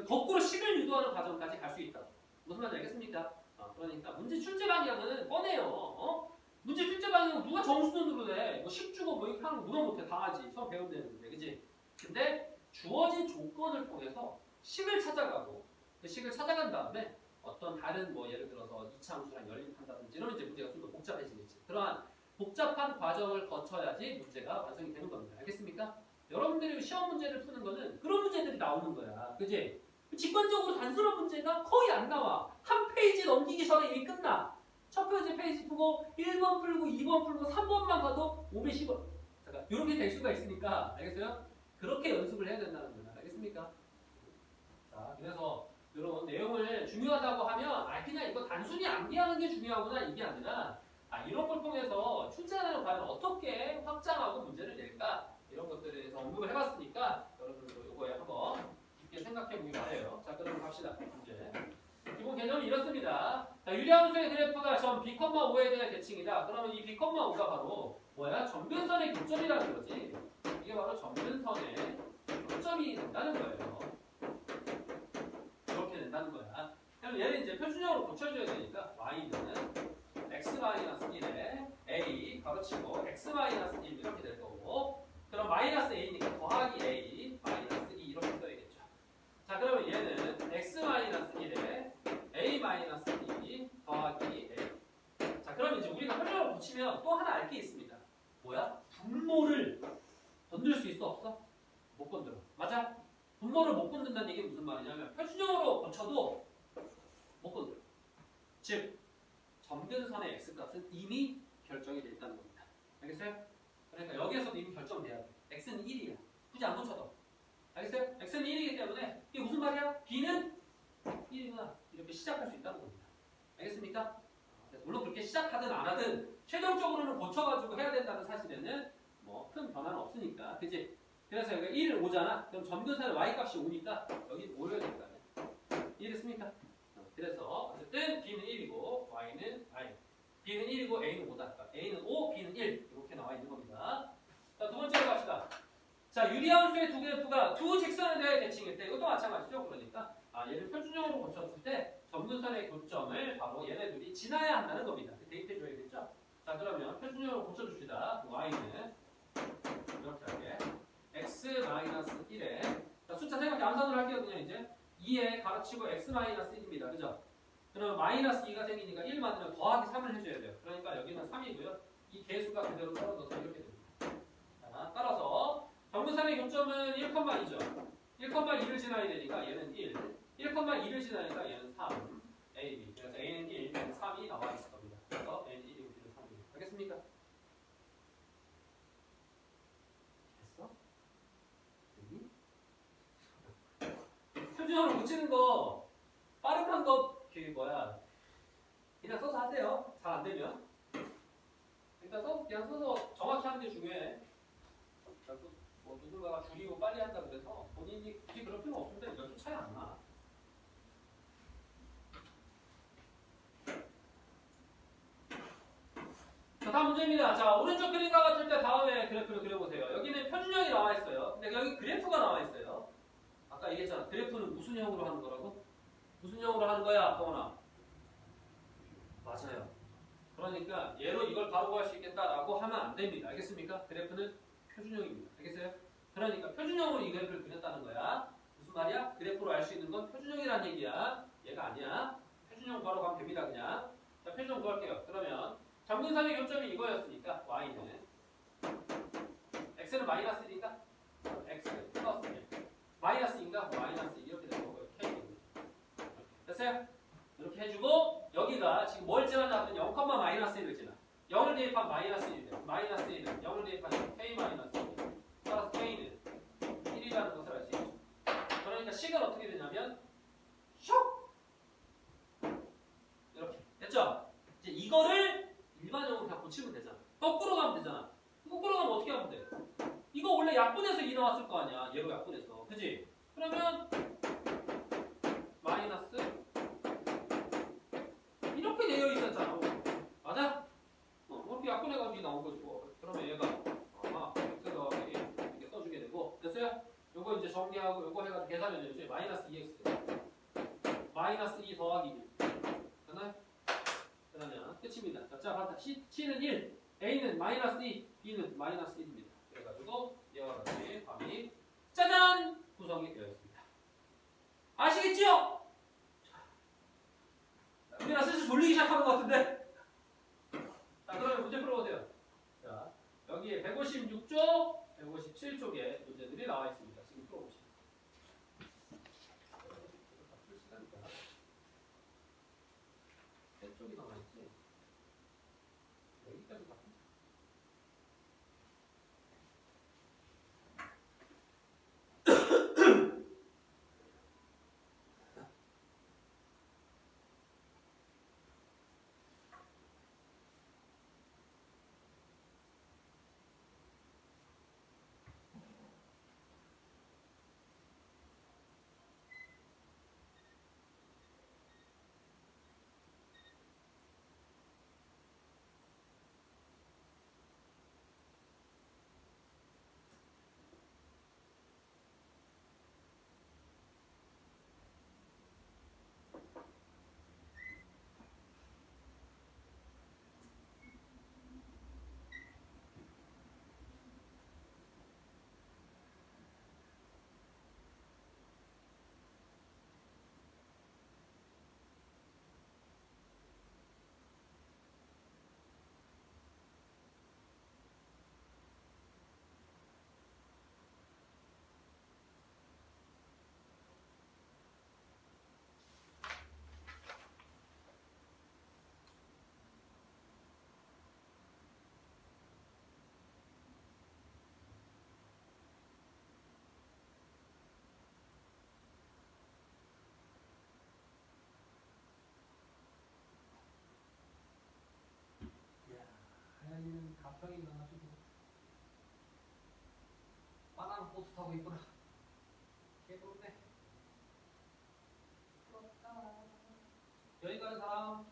[SPEAKER 1] 거꾸로 식을 유도하는 과정까지 갈 수 있다. 무슨 말인지 알겠습니까? 그러니까 문제 출제 방향은 뻔해요. 문제 출제 방향은 누가 정수준으로 내? 뭐 식 주고 뭐 이렇게 하는 거 누가 못해? 강하지. 처음 배운다는데, 그지? 근데 주어진 조건을 통해서 식을 찾아가고 그 식을 찾아간 다음에 어떤 다른 뭐 예를 들어서 이차함수랑 연립한다든지 이러면 이제 문제가 좀 더 복잡해지겠지. 그러한 복잡한 과정을 거쳐야지 문제가 완성이 되는 겁니다. 알겠습니까? 여러분들이 시험 문제를 푸는 거는 그런 문제들이 나오는 거야. 그지? 직관적으로 단순한 문제가 거의 안 나와. 한 페이지 넘기기 전에 이미 끝나. 첫 번째 페이지 풀고 1번 풀고 2번 풀고 3번만 가도 5배 10원. 잠깐 이렇게 될 수가 있으니까 알겠어요? 그렇게 연습을 해야 된다는 거야. 알겠습니까? 자, 그래서 이런 내용을 중요하다고 하면 그냥 이거 단순히 암기하는 게 중요하구나 이게 아니라 이런 걸 통해서 출제하는 과연 어떻게 확장하고 문제를 낼까 이런 것들에 대해서 언급을 해봤으니까 여러분들도 이거에 한번 깊게 생각해 보기 바래요. 자, 그럼 갑시다. 문제. 기본 개념이 이렇습니다. 자, 유리함수의 그래프가 점 b,5에 대한 대칭이다. 그러면 이 b,5가 바로 뭐야? 점근선의 교점이라는 거지. 이게 바로 점근선의 교점이 된다는 거예요. 이렇게 된다는 거야. 그럼 얘는 이제 표준형으로 고쳐줘야 되니까 y는 x-1에 a 가로치고 x-1 이렇게 될 거고 그럼 마이너스 a니까 더하기 a 마이너스 2 이렇게 써야겠죠. 자 그러면 얘는 x 마이너스 1에 a 마이너스 2 더하기 a. 자 그럼 이제 우리가 표준어로 붙이면 또 하나 알 게 있습니다. 뭐야? 분모를 건들 수 있어 없어? 못 건드려. 맞아? 분모를 못 건든다는 얘기는 무슨 말이냐면 표준형으로 고쳐도 못 건드려. 즉 점근선의 x값은 이미 결정이 돼 있다는 겁니다. 알겠어요? 그러니까 여기에서도 이미 결정돼야 돼. x는 1이야. 굳이 안 고쳐도. 알겠어요? x는 1이기 때문에 이게 무슨 말이야? b는 1이구나. 이렇게 시작할 수 있다는 겁니다. 알겠습니까? 물론 그렇게 시작하든 안 하든 최종적으로는 고쳐가지고 해야 된다는 사실에는 뭐 큰 변화는 없으니까. 그치? 그래서 여기가 1을 5잖아? 그럼 점근선의 y값이 5니까 여기 5를 될거 아니야. 이해됐습니까? 그래서 어쨌든 b는 1이고 y는 b는 1이고 a는 5다. 그러니까 a는 5, b는 1 이렇게 나와 있는 겁니다. 자, 두 번째로 갑시다. 자, 유리함수의 두 그래프가 두 직선에 대해 대칭일 때 이것도 마찬가지죠. 그러니까 얘를 표준형으로 고쳤을 때 점근선의 교점을 바로 얘네 둘이 지나야 한다는 겁니다. 대입해 줘야겠죠. 자, 그러면 표준형으로 고쳐줍시다. y는 이렇게 할게. x-1에 자, 숫자 세 바퀴 암산으로 할게요. 그냥 이제 2에 가로치고 x-1입니다. 그죠? 그러면 마이너스 2가 생기니까 1 만들면 더하기 3을 해줘야 돼요. 그러니까 여기는 3이고요. 이 개수가 그대로 떨어져서 이렇게 됩니다. 자, 따라서 점근선의 교점은 1,2죠. 1,2를 지나야 되니까 얘는 1. 1,2를 지나니까 얘는 3. A, B. 그래서 A는 1, B는 3이 나와 있을 겁니다. 그래서 A는 1이고 B는 3이에요. 알겠습니까? 됐어? 됐니? 표준형으로 붙이는 거 빠른 방법 그냥 써서 하세요. 잘 안 되면. 일단 그냥 써서 정확히 하는 게 중요해. 뭐 누군가가 줄이고 빨리 한다 그래서 본인이 굳이 그럴 필요 없는데 몇 초 차이 안 나. 자, 다음 문제입니다. 자, 오른쪽 그림과 같을 때 다음에 그래프를 그려보세요. 여기는 표준형이 나와 있어요. 근데 여기 그래프가 나와 있어요. 아까 얘기했잖아. 그래프는 무슨 형으로 하는 거라고? 무슨 형으로 하는 거야, 동원아? 맞아요. 그러니까 얘로 이걸 바로 구할 수 있겠다라고 하면 안 됩니다. 알겠습니까? 그래프는 표준형입니다. 알겠어요? 그러니까 표준형으로 이 그래프를 그렸다는 거야. 무슨 말이야? 그래프로 알 수 있는 건 표준형이라는 얘기야. 얘가 아니야. 표준형 바로 가면 됩니다. 그냥. 자, 표준형 구할게요. 그러면 점근선의 교점이 이거였으니까 y는 x는 마이너스 1이니까 x 플러스 1 마이너스 2인가? 마이너스 2 이렇게 되는 거고요. k는 됐어요? 이렇게 해주고 여기가 지금 뭘 지나냐면 0, 마이너스 1을 지나 0을 대입한 마이너스 1이 마이너스 1은 0을 대입한 k 마이너스 1 따라서 k는 1이라는 것을 알 수 있죠. 그러니까 식은 어떻게 되냐면 슉 이렇게 됐죠? 이제 이거를 일반적으로 그냥 고치면 되잖아. 거꾸로 가면 되잖아. 거꾸로 가면 어떻게 하면 돼? 이거 원래 약분해서 2 나왔을 거 아니야. 얘로 약분해서. 그지? 그러면 마이너스 이렇게 되어 있었잖아. 맞아? 이렇게 약분해가지고 2 나온 거지 뭐. 그러면 얘가 x 더하기 이렇게 써주게 되고 됐어요? 요거 이제 정리하고 요거 해가지고 계산해줘야지. 마이너스 2x 마이너스 2 더하기 1 됐나요? 그러면 끝입니다. 자, 받다 C는 1, A는 마이너스 2, B는 마이너스 1입니다. 그래가지고 이와 같이 값이 짜잔! 구성이 되어 있습니다. 아시겠지요? 우리가 슬슬 졸리기 시작하는 것 같은데? 자, 그러면 문제 풀어보세요. 자, 여기에 156쪽, 157쪽에 문제들이 나와 있습니다. 지금 풀어보시죠. 풀 시간이다. 몇 쪽이 나와 있지? 여기까지 다 풀자.
[SPEAKER 3] 가평인가 가지고 바나나 보트 타고 있구나. 개부럽네. 부럽다. 여기 가는 사람.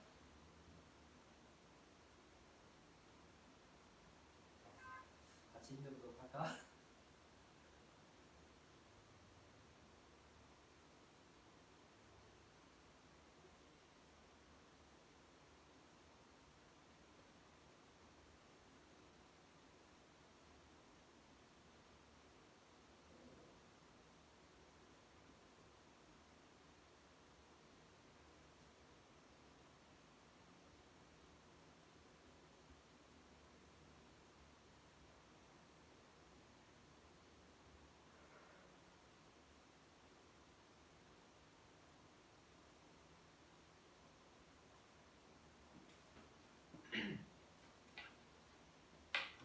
[SPEAKER 3] 같이 힘들도록 할까?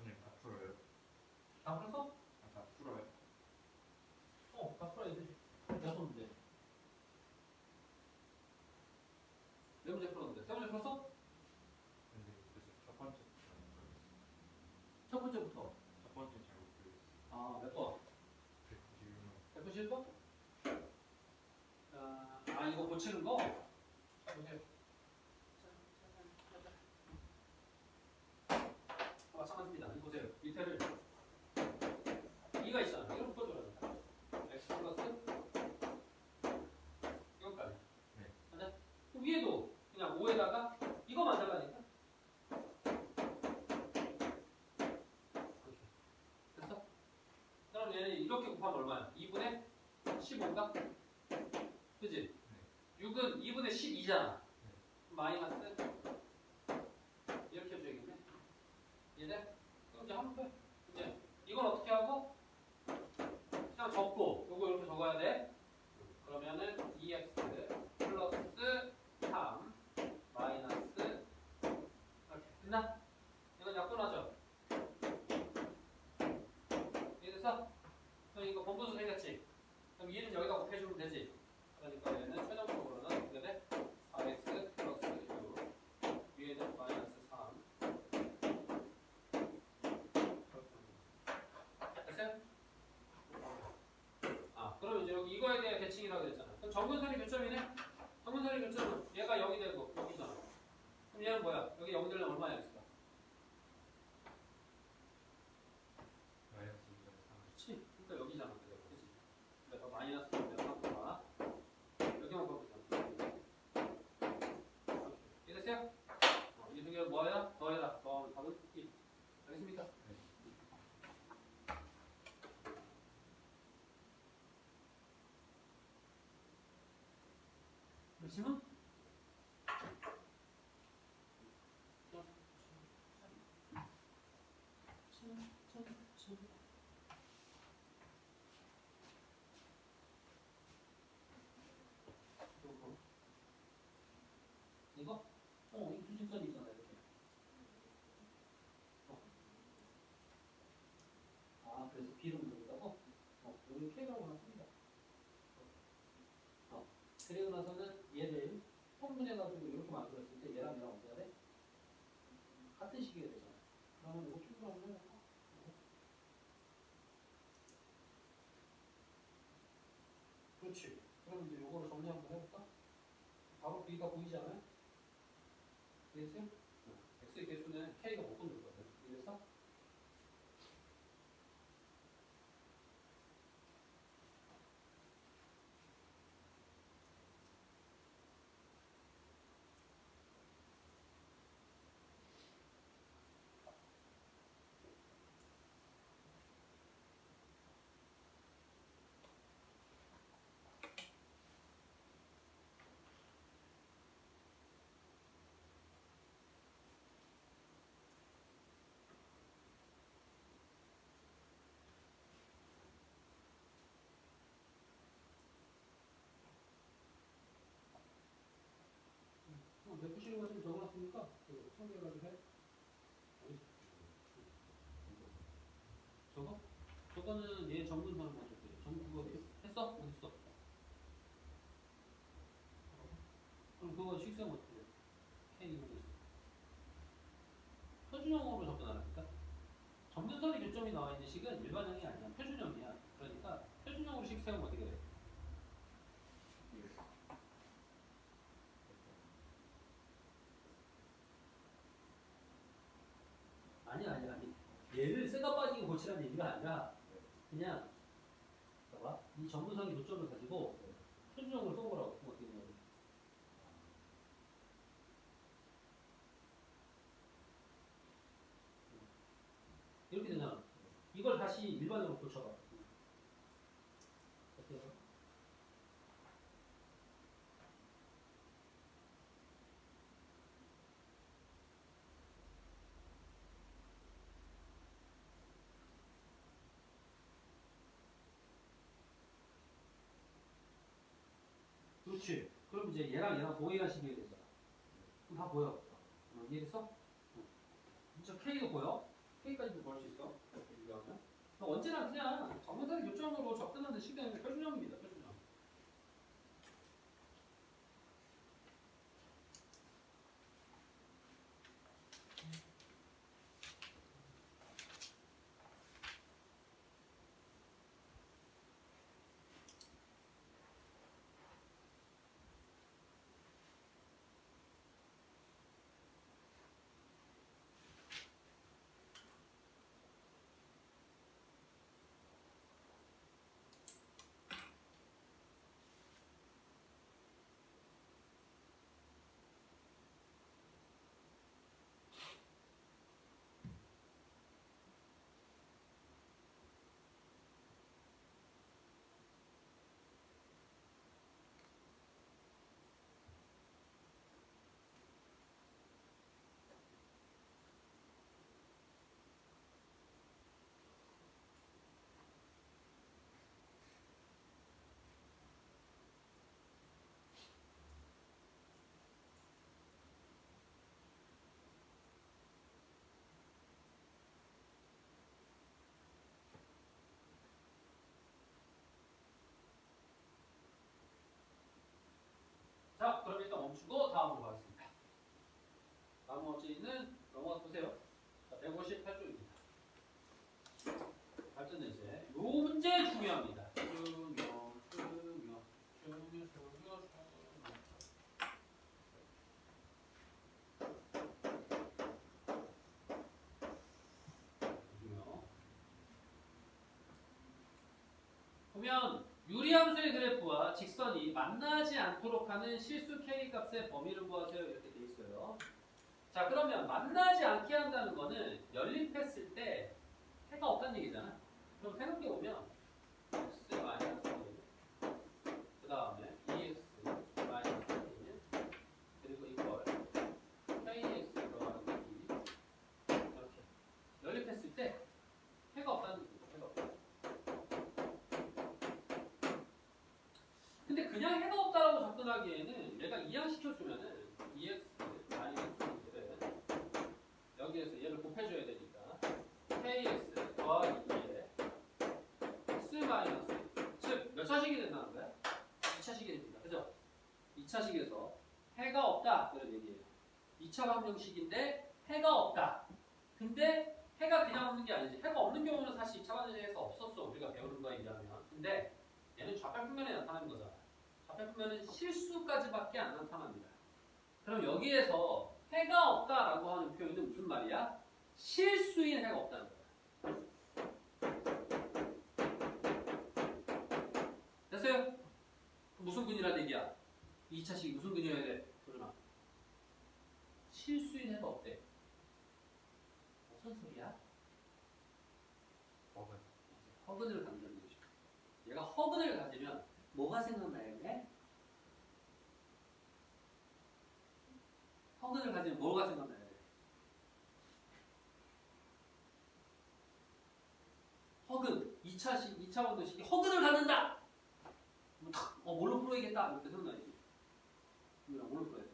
[SPEAKER 2] 오늘 다 풀어요?
[SPEAKER 3] 다 풀었어?
[SPEAKER 2] 아, 다 풀어요?
[SPEAKER 3] 다 풀어야 되지. 6문제. 몇 문제 풀었는데? 3문제 풀었어?
[SPEAKER 2] 근데 그래서 첫 번째부터 안 풀었어요.
[SPEAKER 3] 첫 번째부터.
[SPEAKER 2] 첫 번째 잘못 풀렸어요.
[SPEAKER 3] 아, 몇 번?
[SPEAKER 2] 191번.
[SPEAKER 3] 191번? 이거 고치는 거? 자, 보세요. 마찬가지입니다. 이거 보세요. 밑에를 2가 있잖아. 이걸 묶어줘야 x 플러스 이것까지.
[SPEAKER 2] 네.
[SPEAKER 3] 맞아? 그 위에도 그냥 5에다가 이거 만들라니까. 됐어? 그럼 얘는 이렇게 곱하면 얼마야? 2분의 15인가? 그지?
[SPEAKER 2] 네.
[SPEAKER 3] 6은 2분의 12잖아.
[SPEAKER 2] 네.
[SPEAKER 3] 마이너스 이렇게 해줘야겠네. 이해돼? 그럼 이제 하면 돼. 이제 이건 어떻게 하고? 그냥 적고 요거 이렇게 적어야 돼. 그러면은 2x 플러스 3 마이너스 이렇게 됐나? 이건 약분하죠? 이해됐어? 그럼 이거 번분수 생겼지? 그럼 2는 여기다 곱해주면 되지? 그러니까 얘는 최종적으로는 어떻게 돼? 4x 플러스 6 위에는 마이너스 3 됐어요? 그럼 이제 여기 이거에 대한 대칭이라고 했잖아. 그럼 정근선이 교점이네? 정근선이 교점은 얘가 0이 되고 여기잖아. 그럼 얘는 뭐야? 여기 0이 되려면 얼마야 x가?
[SPEAKER 2] 마이너스 2분의 3.
[SPEAKER 3] 그렇지. 그러니까 여기잖아. 그지? 그래서 마이너스 3면 3봐. 여기만 보면 이해됐어요? 이 두 개를 뭐야? 더해라. 더하면 답은 1. 알겠습니까?
[SPEAKER 2] 네.
[SPEAKER 3] 그렇지만 이거? 이 수직선이 있잖아 이렇게. 그래서 B로 물어본다고? 여기 K라고 나왔습니다. 그리고 나서는 얘를 통분해가지고 이렇게 만들었을 때 얘랑 얘랑 어떻게 해야 돼? 같은 식이가 되잖아. 그러면 이거 Q라고 해볼까? 그렇지. 그럼 이제 요거를 정리 한번 해볼까? 바로 B가 보이지 않아요? 이해했어요? X의 개수는 K가 못 건들거든. 이해했어? 몇 푸시는 거좀 적어놨으니까 참고해가지고 해. 저거? 저거는 얘 정근선을 먼저 돼. 그거 했어? 어디 있어? 그럼 그거 식생 어떻게 돼? K 이거 있어. 표준형으로 접근하라니까?
[SPEAKER 1] 점선의 교점이 나와 있는 식은 일반형이 아니야. 표준형이야. 그러니까 표준형으로 식 세우면 어떻게 돼? 아니. 얘를 쓰다 빠지게 고치라는 얘기가 아니라 그냥 봐봐. 이 점선의 교점을 가지고 표준형으로 써보라고. 그럼 어떻게 되냐면 이렇게 되잖아. 이걸 다시 일반형으로 고쳐봐. 어때요? 그렇지. 그럼 이제 얘랑 동일한 식이 되잖아. 그럼 다 보여. 이해됐어? 응. 저 K도 보여? K까지도 볼 수 있어. 이렇게 하면. 언제나 그냥 정문선의 교점으로 접근하는 식은 표준형입니다. 표준형. 자, 그럼 일단 멈추고 다음으로 가겠습니다. 다음 문제는 넘어가서 보세요. 자, 158쪽입니다. 발전은 이제 요 문제 중요합니다. 중요. 보면 유리함수의 그래프와 직선이 만나지 않도록 하는 실수 K 값의 범위를 구하세요. 이렇게 돼 있어요. 자, 그러면 만나지 않게 한다는 거는 연립했을 때 해가 없다는 얘기잖아. 그럼 생각해보면 x 마이너스 1, 그 다음에 2x 마이너스 1, 그리고 이걸 kx 더하기 2 이렇게 연립했을 때 해가 없다는 얘기죠. 해가 없다. 근데 그냥 해가 없다라고 접근하기에는 얘가 이항시켜주면은 2x 마이너스 1을 여기에서 얘를 곱해줘야 되니까 kx 더하기 2에 x 마이너스 1. 즉, 몇 차식이 된다는 거야? 2차식이 됩니다. 그죠? 2차식에서 해가 없다. 이런 얘기예요. 2차 방정식인데 해가 없다. 근데 해가 그냥 없는 게 아니지. 해가 없는 경우는 사실 2차 방정식에서 없었어. 우리가 배우는 거에 의하면. 근데 얘는 좌표평면에 나타나는 거잖아. 좌표평면은 실수까지밖에 안 나타납니다. 그럼 여기에서 해가 없다라고 하는 표현은 무슨 말이야? 실수인 해가 없다는 거야. 됐어요? 무슨 근이라는 얘기야? 2차식이 무슨 근이어야 돼? 소준아. 실수인 해가 없대. 무슨 소리야? 허근을 갖는다는 거죠. 얘가 허근을 가지면 뭐가 생각나야 돼? 허근을 가지면 뭐가 생각나야 돼? 허근, 2차 방정식이 허근을 갖는다! 뭘로 풀어야겠다! 이렇게 생각나야지. 뭘로 풀어야 돼?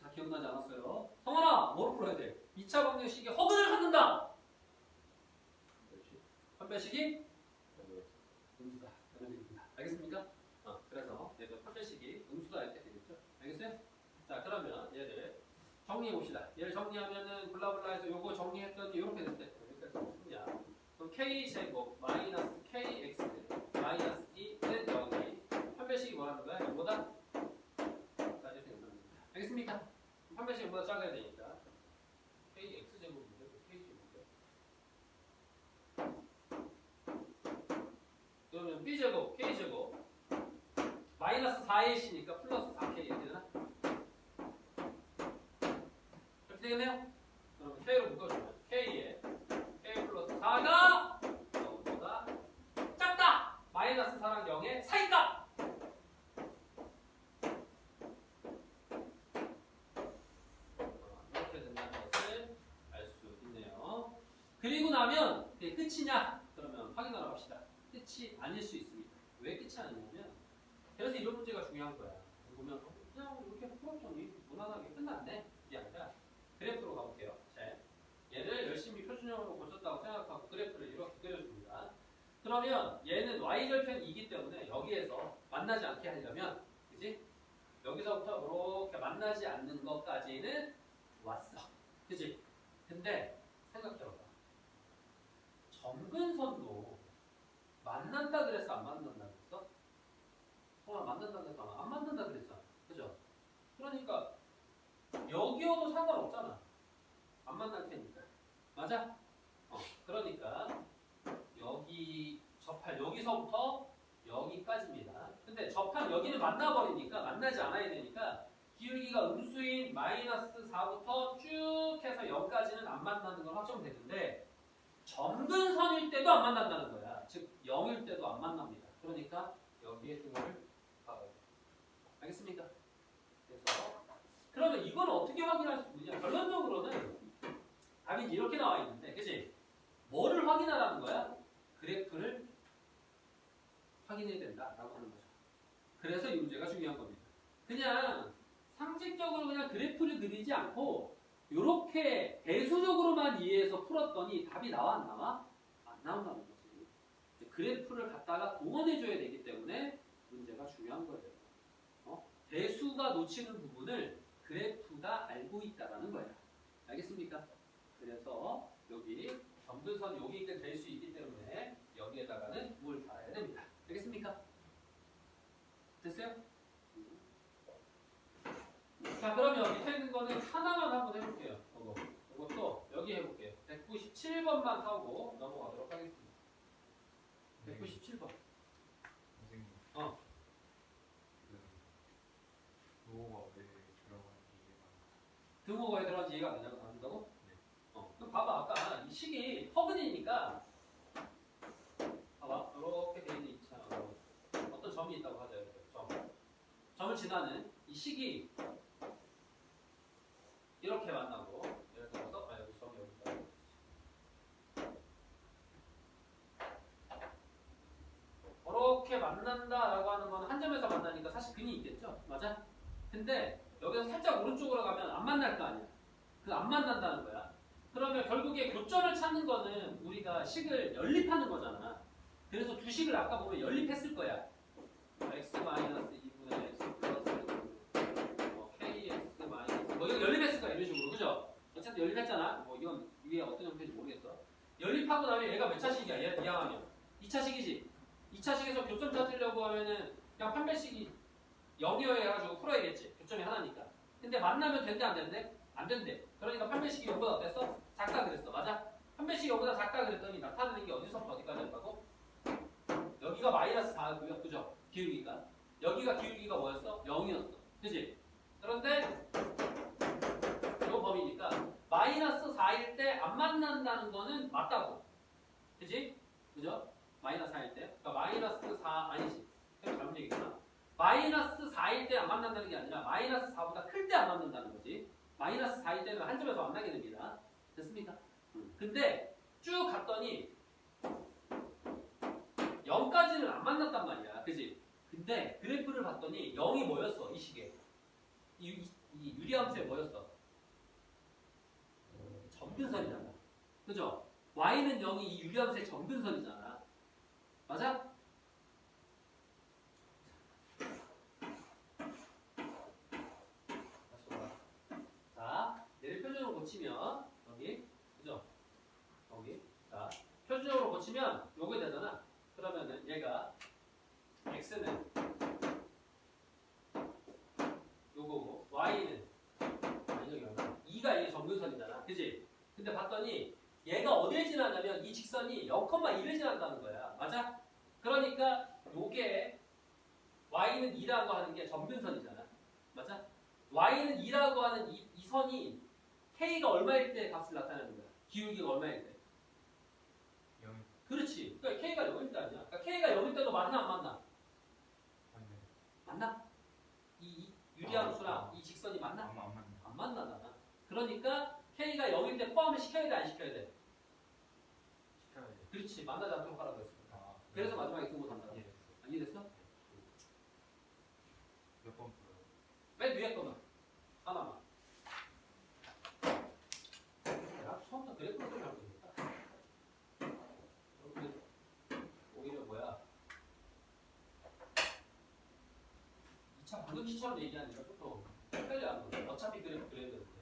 [SPEAKER 1] 자, 기억나지 않았어요? 성환아, 뭐로 풀어야 돼? 2차 방정식이 허근을 갖는다! 판별식이 음수다. 이런 얘기입니다. 알겠습니까? 그래서 얘도 판별식이 음수다 이렇게 되겠죠? 알겠어요? 자, 그러면 얘를 정리해 봅시다. 얘를 정리하면은 블라블라해서 요거 정리했더니 이렇게 됐대. 여기까지 무슨냐? 그럼 k 제곱 마이너스 kx 마이너스 2는 0이 판별식이 뭐라는 거야? 0보다 자 이렇게 된다는 겁니다. 알겠습니까? 판별식이 0보다 작아야 되니까 kx 제곱인데 k 제곱이야. 그러면 b 제곱 k 제곱 마이너스 4ac니까 플러스 4k 이렇게 되나? 이렇게 되겠네요? 그러면 k로 묶어주면 k에 k 플러스 4가 0보다 작다! 마이너스 4랑 0의 사이다! 이렇게 된다는 것을 알 수 있네요. 그리고 나면 그게 끝이냐? 그러면 확인하러 갑시다. 끝이 아닐 수 있습니다. 왜 끝이 아니냐면 그래서 이런 문제가 중요한 거야. 보면 그냥 이렇게 풀었더니 무난하게 끝났네. 이게 아니라 그래프로 가볼게요. 자, 얘를 열심히 표준형으로 고쳤다고 생각하고 그래프를 이렇게 그려줍니다. 그러면 얘는 y절편이기 때문에 여기에서 만나지 않게 하려면 그지? 여기서부터 이렇게 만나지 않는 것까지는 왔어. 그지? 근데 생각해봐봐. 점근선도 만난다 그래서 안 만난다 그랬어? 만난다 그랬어? 안 만난다 그랬잖아. 그죠? 그러니까 여기여도 상관없잖아. 안 만날 테니까. 맞아? 그러니까 여기 접할 여기서부터 여기까지입니다. 근데 접한 여기는 만나버리니까 만나지 않아야 되니까 기울기가 음수인 마이너스 4부터 쭉 해서 여기까지는 안 만나는 건 확정되는데 점근선일 때도 안 만난다는 거야. 즉 0일 때도 안 만납니다. 그러니까 여기에 등을 박아야 돼. 알겠습니까? 그래서 그러면 이건 어떻게 확인할 수 있느냐? 결론적으로는 답이 이렇게 나와 있는데, 그치? 뭐를 확인하라는 거야? 그래프를 확인해야 된다라고 하는 거죠. 그래서 이 문제가 중요한 겁니다. 그냥 상식적으로 그냥 그래프를 그리지 않고 이렇게 배수적으로만 이해해서 풀었더니 답이 나와 안 나와? 안 나온다는 거지. 그래프를 갖다가 동원해줘야 되기 때문에 문제가 중요한 거예요. 배수가 놓치는 부분을 그래프가 알고 있다라는 거야. 알겠습니까? 그래서 여기 점근선 여기 될 수 있기 때문에 여기에다가는 뭘 달아야 됩니다. 알겠습니까? 됐어요? 자, 그러면 밑에 있는 거는 하나만 한번 해볼게요. 이것도 여기 해볼게요. 197번만 하고 넘어가도록 하겠습니다. 197번.
[SPEAKER 2] 선생님.
[SPEAKER 3] 등호가 왜 들어간지 이해가 안 된다고? 네. 그럼 봐봐. 아까 이 식이 허근이니까 봐봐. 이렇게 돼 있는 이차로 어떤 점이 있다고 하자. 점을 지나는 이 식이 이렇게 만나고 예를 들어서 여기 점이 여기 있다. 이렇게 만난다라고 하는 건 한 점에서 만나니까 사실 근이 있겠죠? 맞아? 근데 여기서 살짝 오른쪽으로 가면 안 만날 거 아니야. 그 안 만난다는 거야. 그러면 결국에 교점을 찾는 거는 우리가 식을 연립하는 거잖아. 그래서 두 식을 아까 보면 연립했을 거야. x-2분의 x 플러스 kx 마이너스 이거 연립했을 거야. 이런 식으로. 그죠? 어쨌든 연립했잖아. 이건 위에 어떤 형태인지 모르겠어. 연립하고 나면 얘가 몇 차식이야? 얘 이항하면 2차식이지. 2차식에서 교점 찾으려고 하면은 그냥 판별식이 0이어야 해가지고 풀어야겠지. 교점이 하나니까. 근데 만나면 된대 안 된대? 안 된대. 그러니까 판별식이 0보다 어땠어? 작다 그랬어. 맞아? 판별식이 0보다 작다 그랬더니 나타내는 게 어디서부터 어디까지 한다고? 여기가 마이너스 4고요. 그죠? 기울기가. 여기가 기울기가 뭐였어? 0이었어. 그지? 그런데 요 범위니까 마이너스 4일 때 안 만난다는 거는 맞다고. 그지? 그죠? 마이너스 4일 때. 그러니까 마이너스 4 아니지. 잘못 얘기했구나. 마이너스 4일 때 안 만난다는 게 아니라 마이너스 4보다 클 때 안 만난다는 거지. 마이너스 4일 때는 한 점에서 만나게 됩니다. 됐습니까? 근데 쭉 갔더니 0까지는 안 만났단 말이야. 그지? 근데 그래프를 봤더니 0이 뭐였어? 이 식에. 이 유리함수에 뭐였어? 점근선이잖아. 그죠? y는 0이 이 유리함수의 점근선이잖아. 맞아? 자,
[SPEAKER 1] 고치면 여기 그죠? 여기 자 표준적으로 고치면 요게 되잖아. 그러면은 얘가 x는 요거고 y는 여기 2가 이게 점근선이잖아. 그지? 근데 봤더니 얘가 어딜 지나냐면 이 직선이 0,1을 지난다는 거야. 맞아? 그러니까 요게 y는 2라고 하는 게 점근선이잖아. 맞아? y는 2라고 하는 이 선이 k가 얼마일 때 값을 나타내는 거야. 기울기가 얼마일 때.
[SPEAKER 2] 영
[SPEAKER 1] 그렇지. 그러니까 k가 0일 때 아니야. 그러니까 k가 0일 때도 맞나 안 맞나?
[SPEAKER 2] 맞네.
[SPEAKER 1] 맞나? 이 유리함수랑 이 직선이 맞나?
[SPEAKER 2] 아마 안 맞네.
[SPEAKER 1] 안 만나잖아. 그러니까 K가 0일 때 포함을 시켜야 돼, 안 시켜야 돼?
[SPEAKER 2] 시켜야 돼.
[SPEAKER 1] 그렇지. 만나지 않도록 하라고 했어.
[SPEAKER 2] 아,
[SPEAKER 1] 그래서 마지막에 그거 한다고.
[SPEAKER 2] 이해됐어.
[SPEAKER 1] 이해됐어?
[SPEAKER 2] 몇번 풀어요?
[SPEAKER 1] 맨 위에 거만. 하나만. 내가 처음부터 그래프를 좀 알고 있겠다. 오히려 뭐야? 2차 방정식처럼 얘기하니까 조금 헷갈려하는 거야. 어차피 그래프 그려야 되는데.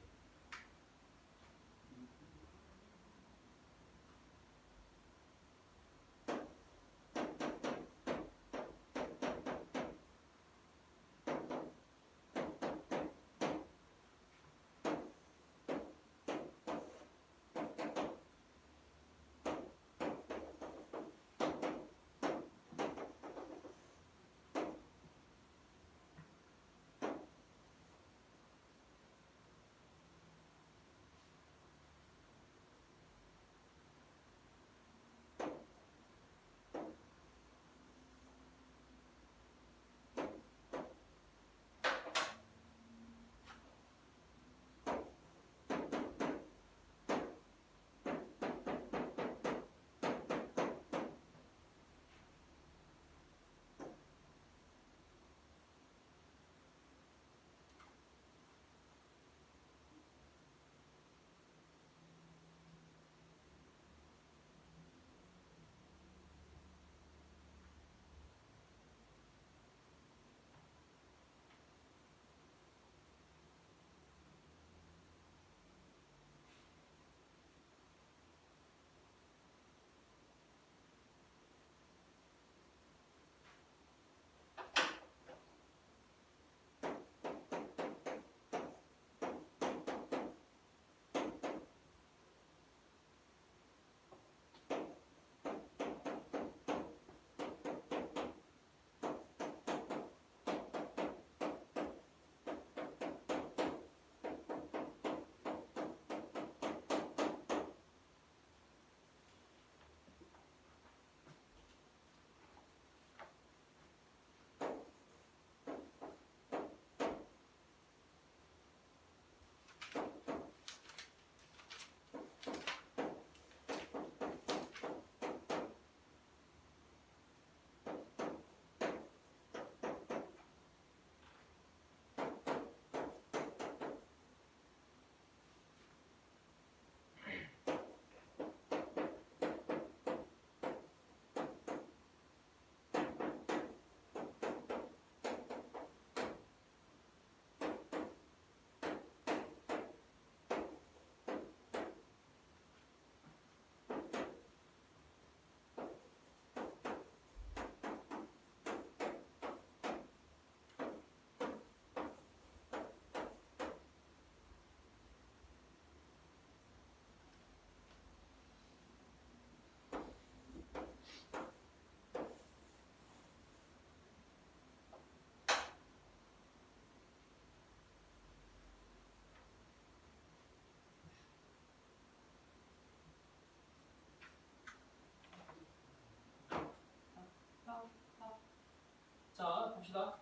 [SPEAKER 1] 자, 봅시다.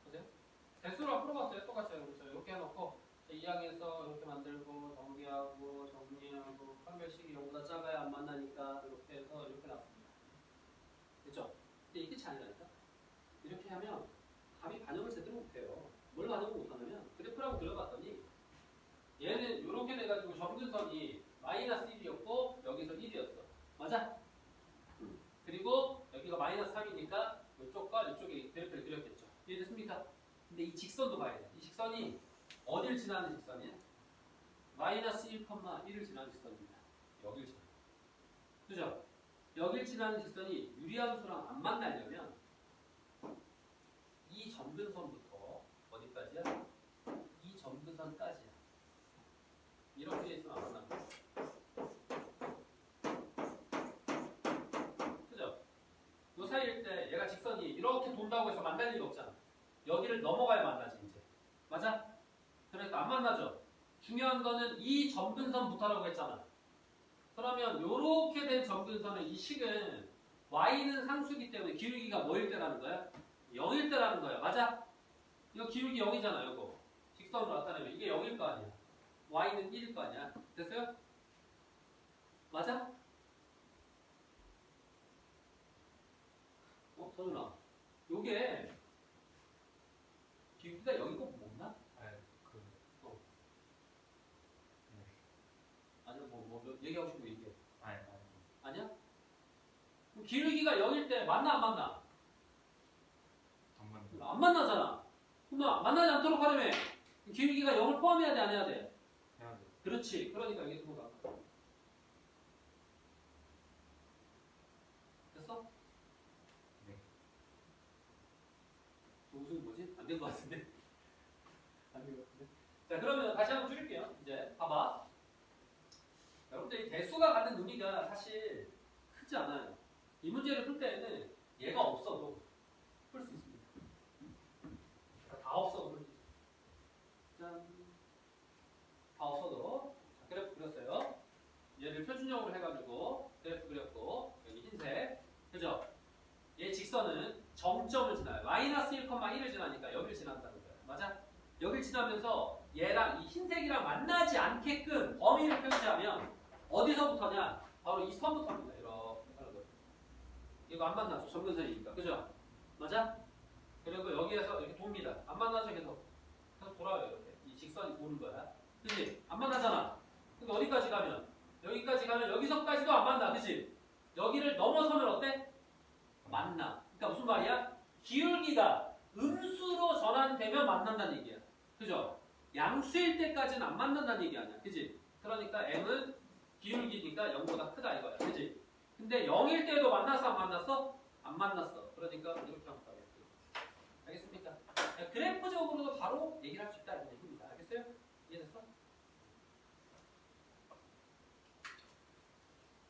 [SPEAKER 1] 보세요. 대수로 풀어봤어요. 똑같이 그렇죠. 이렇게 해놓고 이항에서 이렇게 만들고 정리하고 판별식이 0보다 작아야 안 만나니까 이렇게 해서 이렇게 놨습니다. 됐죠? 근데 이게 끝이 아니라니까. 이렇게 하면 답이 반영을 제대로 못해요. 뭘 반영을 못하냐면 그래프라고 그려봤더니 얘는 이렇게 돼가지고 점근선이 마이너스 1이었고 여기서 1이었어. 맞아? 그리고 여기가 마이너스 3이니까 이쪽과 이쪽에 그래프를 그렸겠죠. 이해됐습니까? 근데 이 직선도 봐야 돼. 이 직선이 어딜 지나는 직선이야? 마이너스 1,1을 지나는 직선입니다. 여길 지나. 그죠? 여길 지나는 직선이 유리함수랑 안 만나려면 이 점근선부터 어디까지야? 이 점근선까지야. 이렇게 돼 있으면 안 만납니다. 그죠? 요 사이일 때 얘가 직선이 이렇게 돈다고 해서 만날 리가 없잖아. 여기를 넘어가야 만나지 이제. 맞아? 그러니까 안 만나죠. 중요한 거는 이 점근선부터라고 했잖아. 그러면 요렇게 된 점근선은 이 식은 y는 상수기 때문에 기울기가 뭐일 때라는 거야? 0일 때라는 거야. 맞아? 이거 기울기 0이잖아. 이거 직선으로 나타내면 이게 0일 거 아니야. y는 1일 거 아니야. 됐어요? 맞아? 서준아, 요게 기울기가 0인 거 못나?
[SPEAKER 2] 그
[SPEAKER 1] 아니야, 뭐 얘기하고 싶은 거 얘기해.
[SPEAKER 2] 아니
[SPEAKER 1] 아니야? 그럼 기울기가 0일 때 만나 안 만나?
[SPEAKER 2] 안 맞는.
[SPEAKER 1] 안 만나잖아. 그럼 만나지 않도록 하려면 기울기가 0을 포함해야 돼, 안 해야 돼?
[SPEAKER 2] 해야 돼.
[SPEAKER 1] 그렇지. 그러니까 이게 그거다. 됐어?
[SPEAKER 2] 네.
[SPEAKER 1] 무슨 뭐지? 안 된 것 같은데? 안 된 것 같은데? 자, 그러면 다시 한번 줄일게요. 이제 봐봐. 여러분들 이 대수가 갖는 의미가 사실 크지 않아요. 이 문제를 풀 때에는 얘가 없어도 풀 수 있습니다. 다 없어도 풀 수 있어요. 짠. 다 없어도. 자, 그래프 그렸어요. 얘를 표준형으로 해가지고 그래프 그렸고 여기 흰색. 그죠? 얘 직선은 정점을 지나요. 마이너스 1,1을 지나니까 여기를 지난다는 거예요. 맞아? 여기를 지나면서 얘랑 이 흰색이랑 만나지 않게끔 범위를 표시하면 어디서부터냐? 바로 이 선부터입니다. 이렇게 하는 거예요. 이거 안 만나죠. 점근선이니까. 그죠? 맞아? 그리고 여기에서 이렇게 돕니다. 안 만나죠. 계속 돌아와요. 이렇게. 이 직선이 도는 거야. 그치? 안 만나잖아. 근데 어디까지 가면? 여기까지 가면 여기서까지도 안 만나. 그치? 여기를 넘어서면 어때? 만나. 그러니까 무슨 말이야? 기울기가 음수로 전환되면 만난다는 얘기야. 그죠? 양수일 때까지는 안 만난다는 얘기 아니야. 그지? 그러니까 m은 기울기니까 0보다 크다 이거야. 그지? 근데 0일 때도 만났어 안 만났어? 안 만났어. 그러니까 이렇게 하면 돼. 알겠습니까? 그래프적으로도 바로 얘기를 할 수 있다는 얘기입니다. 알겠어요? 이해됐어?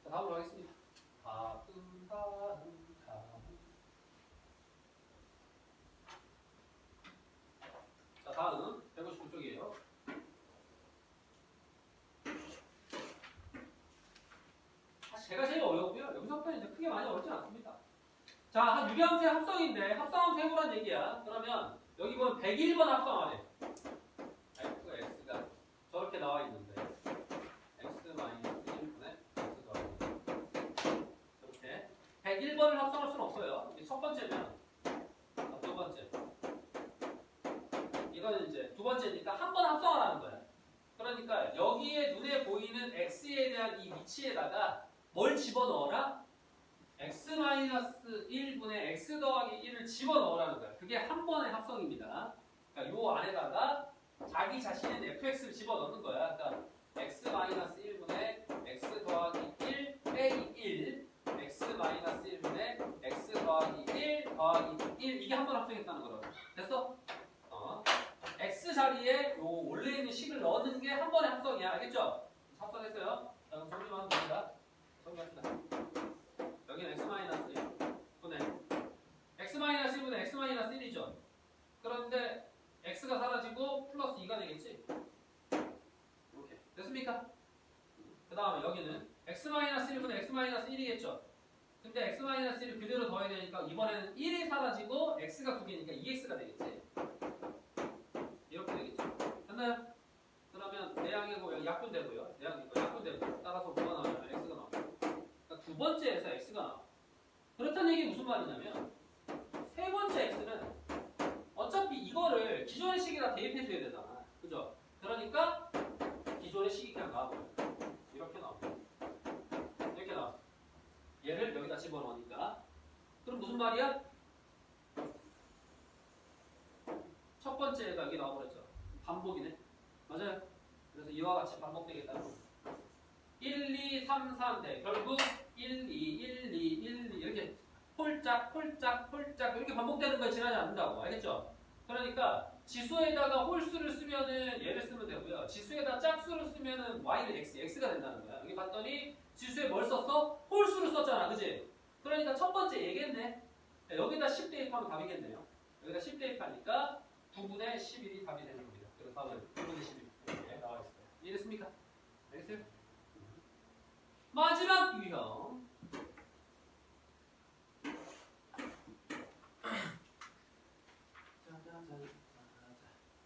[SPEAKER 1] 자, 다음으로 하겠습니다. 다음. 자, 다음 159쪽이에요. 사실 제가 제일 어려우고요. 여기서부터 이제 크게 많이 어렵지 않습니다. 자, 한 유리함수의 합성인데 합성함수 해보란 얘기야. 그러면 여기 보면 101번 합성하래. f가 x가 저렇게 나와 있는데 x-1분의 x 더하기 이렇게 101번을 합성할 수는 없어요. 이게 첫 번째면 두 번째. 이거는 이제 두 번째니까 한 번 합성하라는 거야. 그러니까 여기에 눈에 보이는 x에 대한 이 위치에다가 뭘 집어넣어라? x-1분의 x 더하기 1을 집어넣으라는 거야. 그게 한 번의 합성입니다. 그러니까 요 안에다가 자기 자신의 fx를 집어넣는 거야. 그러니까 x-1분의 x 더하기 1 빼기 1 x-1분의 x 더하기 1 더하기 1 이게 한 번 합성했다는 거라고. 됐어? x 자리에 요 원래 있는 식을 넣는 게 한 번의 합성이야. 알겠죠? 합성했어요. 자, 그럼 정리만 됩니다. 정리합시다. 여기는 x-1분의 x-1분의 x-1이죠. 그런데 x가 사라지고 플러스 2가 되겠지? 이렇게 됐습니까? 그 다음에 여기는 x-1분의 x-1이겠죠? 근데 x-1을 그대로 더해야 되니까 이번에는 1이 사라지고 x가 2개니까 2x가 되겠지? 이렇게 되겠죠? 됐나요? 그러면 내양이고 약분되고요. 내양이고 약분되고 따라서 뭐가 나오냐면 x가 나옵니다. 그러니까 두 번째에서 x가 나와. 그렇다는 얘기 무슨 말이냐면 세 번째 x는 어차피 이거를 기존의 식에다 대입해줘야 되잖아. 그죠? 그러니까 기존의 식이 그냥 나와버려. 이렇게 나옵니다. 이렇게 나왔어. 얘를 여기다 집어넣으니까. 그럼 무슨 말이야? 첫 번째가 여기 나와버렸죠. 반복이네. 맞아요. 그래서 이와 같이 반복되겠다는 겁니다. 1, 2, 3, 4, 네. 결국 1, 2, 1, 2, 1, 2 이렇게 폴짝 이렇게 반복되는 걸 지나지 않는다고. 알겠죠? 그러니까 지수에다가 홀수를 쓰면은 얘를 쓰면 되고요. 지수에다 짝수를 쓰면은 y는 x가 된다는 거야. 여기 봤더니 지수에 뭘 썼어? 홀수를 썼잖아. 그지? 그러니까 첫 번째 얘겠네. 여기다 10 대입하면 답이겠네요. 여기다 10 대입하니까 9분의 11이 답이 되는 겁니다. 그래서 답은 9분의 11 이렇게 나와 있어요. 이해됐습니까? 알겠어요? 마지막 유형.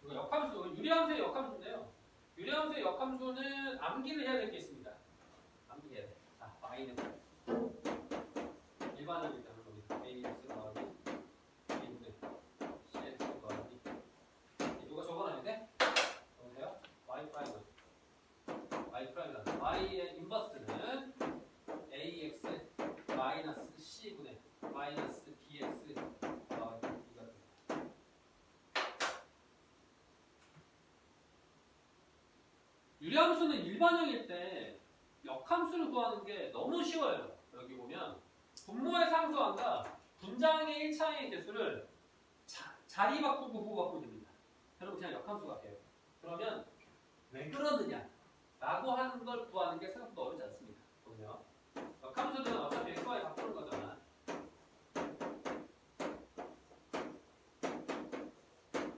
[SPEAKER 1] 이거 역함수, 유리함수의 역함수인데요. 유리함수의 역함수는 암기를 해야 될 게 있습니다. 암기해야 돼. 자, y는 일반적인 때 하는 겁니다. ax 더하기 b분의 cx 더하기 누가 적어놔야 돼? 보세요. y''은 y의 인버스는 ax 마이너스 c분의 마이너스 bx 더하기 b가 됩니다. 유리함수는 일반형일 때 역함수를 구하는 게 너무 쉬워요. 여기 보면 분모의 상수항과 분장의 1차의 개수를 자리 바꾸고 부호 바꾸면 됩니다. 여러분 그냥 역함수 갈게요. 그러면 왜 그러느냐 라고 하는 걸 구하는 게 생각보다 어렵지 않습니다. 보면 역함수는 어차피 xy 바꾸는 거잖아.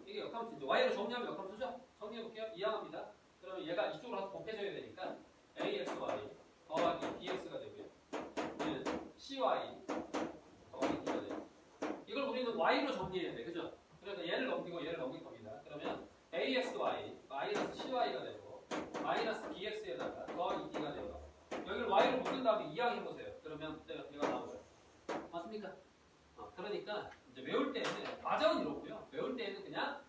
[SPEAKER 1] 이게 역함수죠. y로 정리하면 역함수죠? 정리해볼게요. 이항합니다. 그러면 얘가 이쪽으로 가서 곱해져야 되니까 axy 더하기 bx가 되고요. 얘는 cy 더하기 d가 돼요. 이걸 우리는 y로 정리해야 돼. 그죠? 그래서 얘를 넘기고 얘를 넘길 겁니다. 그러면 axy 마이너스 cy가 되고 마이너스 bx에다가 더하기 d가 돼요. 여기를 y로 묶은 다음에 이항 해보세요. 그러면 얘가 나오죠. 맞습니까? 그러니까 이제 외울 때는 과정은 이렇고요. 외울 때는 그냥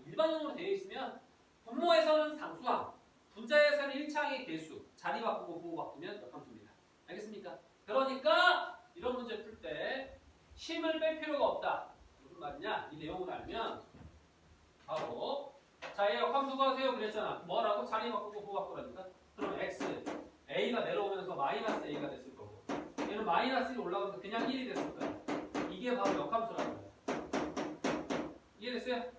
[SPEAKER 1] 일반형으로 되어 있으면 분모에서는 상수항, 분자에서는 1차의 개수, 자리 바꾸고 부호 바꾸면 역함수입니다. 알겠습니까? 그러니까 이런 문제 풀 때 힘을 뺄 필요가 없다. 무슨 말이냐? 이 내용을 알면 바로 자, 얘 역함수 구하세요 그랬잖아. 뭐라고? 자리 바꾸고 부호 바꾸라니까? 그럼 x, a가 내려오면서 마이너스 a가 됐을 거고 얘는 마이너스 1이 올라가면서 그냥 1이 됐을 거야. 이게 바로 역함수라는 거야. 이해됐어요?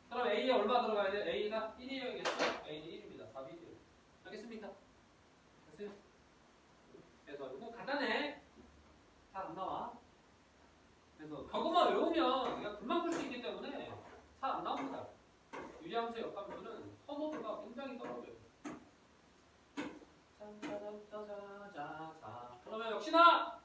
[SPEAKER 1] 그럼 A에 얼마 들어가야 돼? A가 1이어야겠죠? A는 1입니다. 답이 1이에요. 알겠습니까? 됐어요? 그래서 이거 간단해. 잘 안 나와. 그래서 저것만 외우면 그냥 금방 풀 수 있기 때문에 잘 안 나옵니다. 유리함수 역함수는 선호도가 굉장히 떨어져요. 자, 그러면 역시나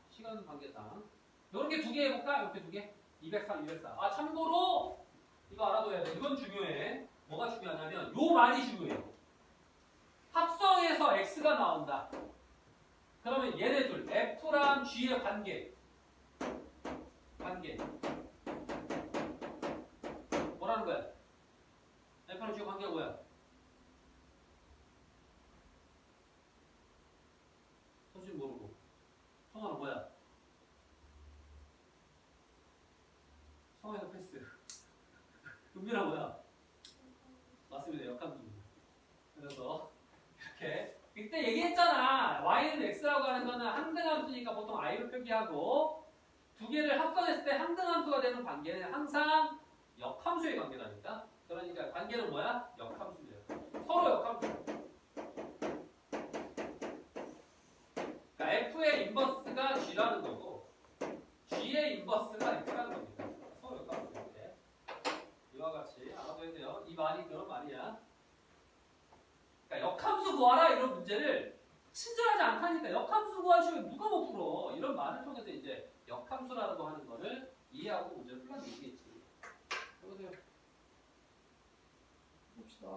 [SPEAKER 1] 시간 관계상 이렇게 두 개 해볼까? 이렇게 두 개? 203, 204. 참고로 이거 알아둬야 돼. 이건 중요해. 뭐가 중요하냐면 요 말이 중요해요. 합성해서 x가 나온다. 그러면 얘네들 f랑 g의 관계 뭐라는 거야? f랑 g의 관계가 뭐야? 선생님 모르고 성화는 뭐야? 성화에서 패스. 은밀한 뭐야? 맞습니다. 역함수입니다. 그래서 이렇게 그때 얘기했잖아. y는 x라고 하는 거는 항등함수니까 보통 i로 표기하고 두 개를 합성했을 때 항등함수가 되는 관계는 항상 역함수의 관계라니까. 그러니까 관계는 뭐야? 역함수예요. 서로 역함수. 그러니까 f의 인버스가 g라는 거고 g의 인버스가 x라는 겁니다. 서로 역함수. 이와 같이 알아둬야 돼요. 이 말이 그런 말이야. 그러니까 역함수 구하라 이런 문제를 친절하지 않다니까. 역함수 구하시면 누가 못 풀어. 이런 말을 통해서 이제 역함수라고 하는 거를 이해하고 문제를 풀어내겠지. 해보세요. 봅시다.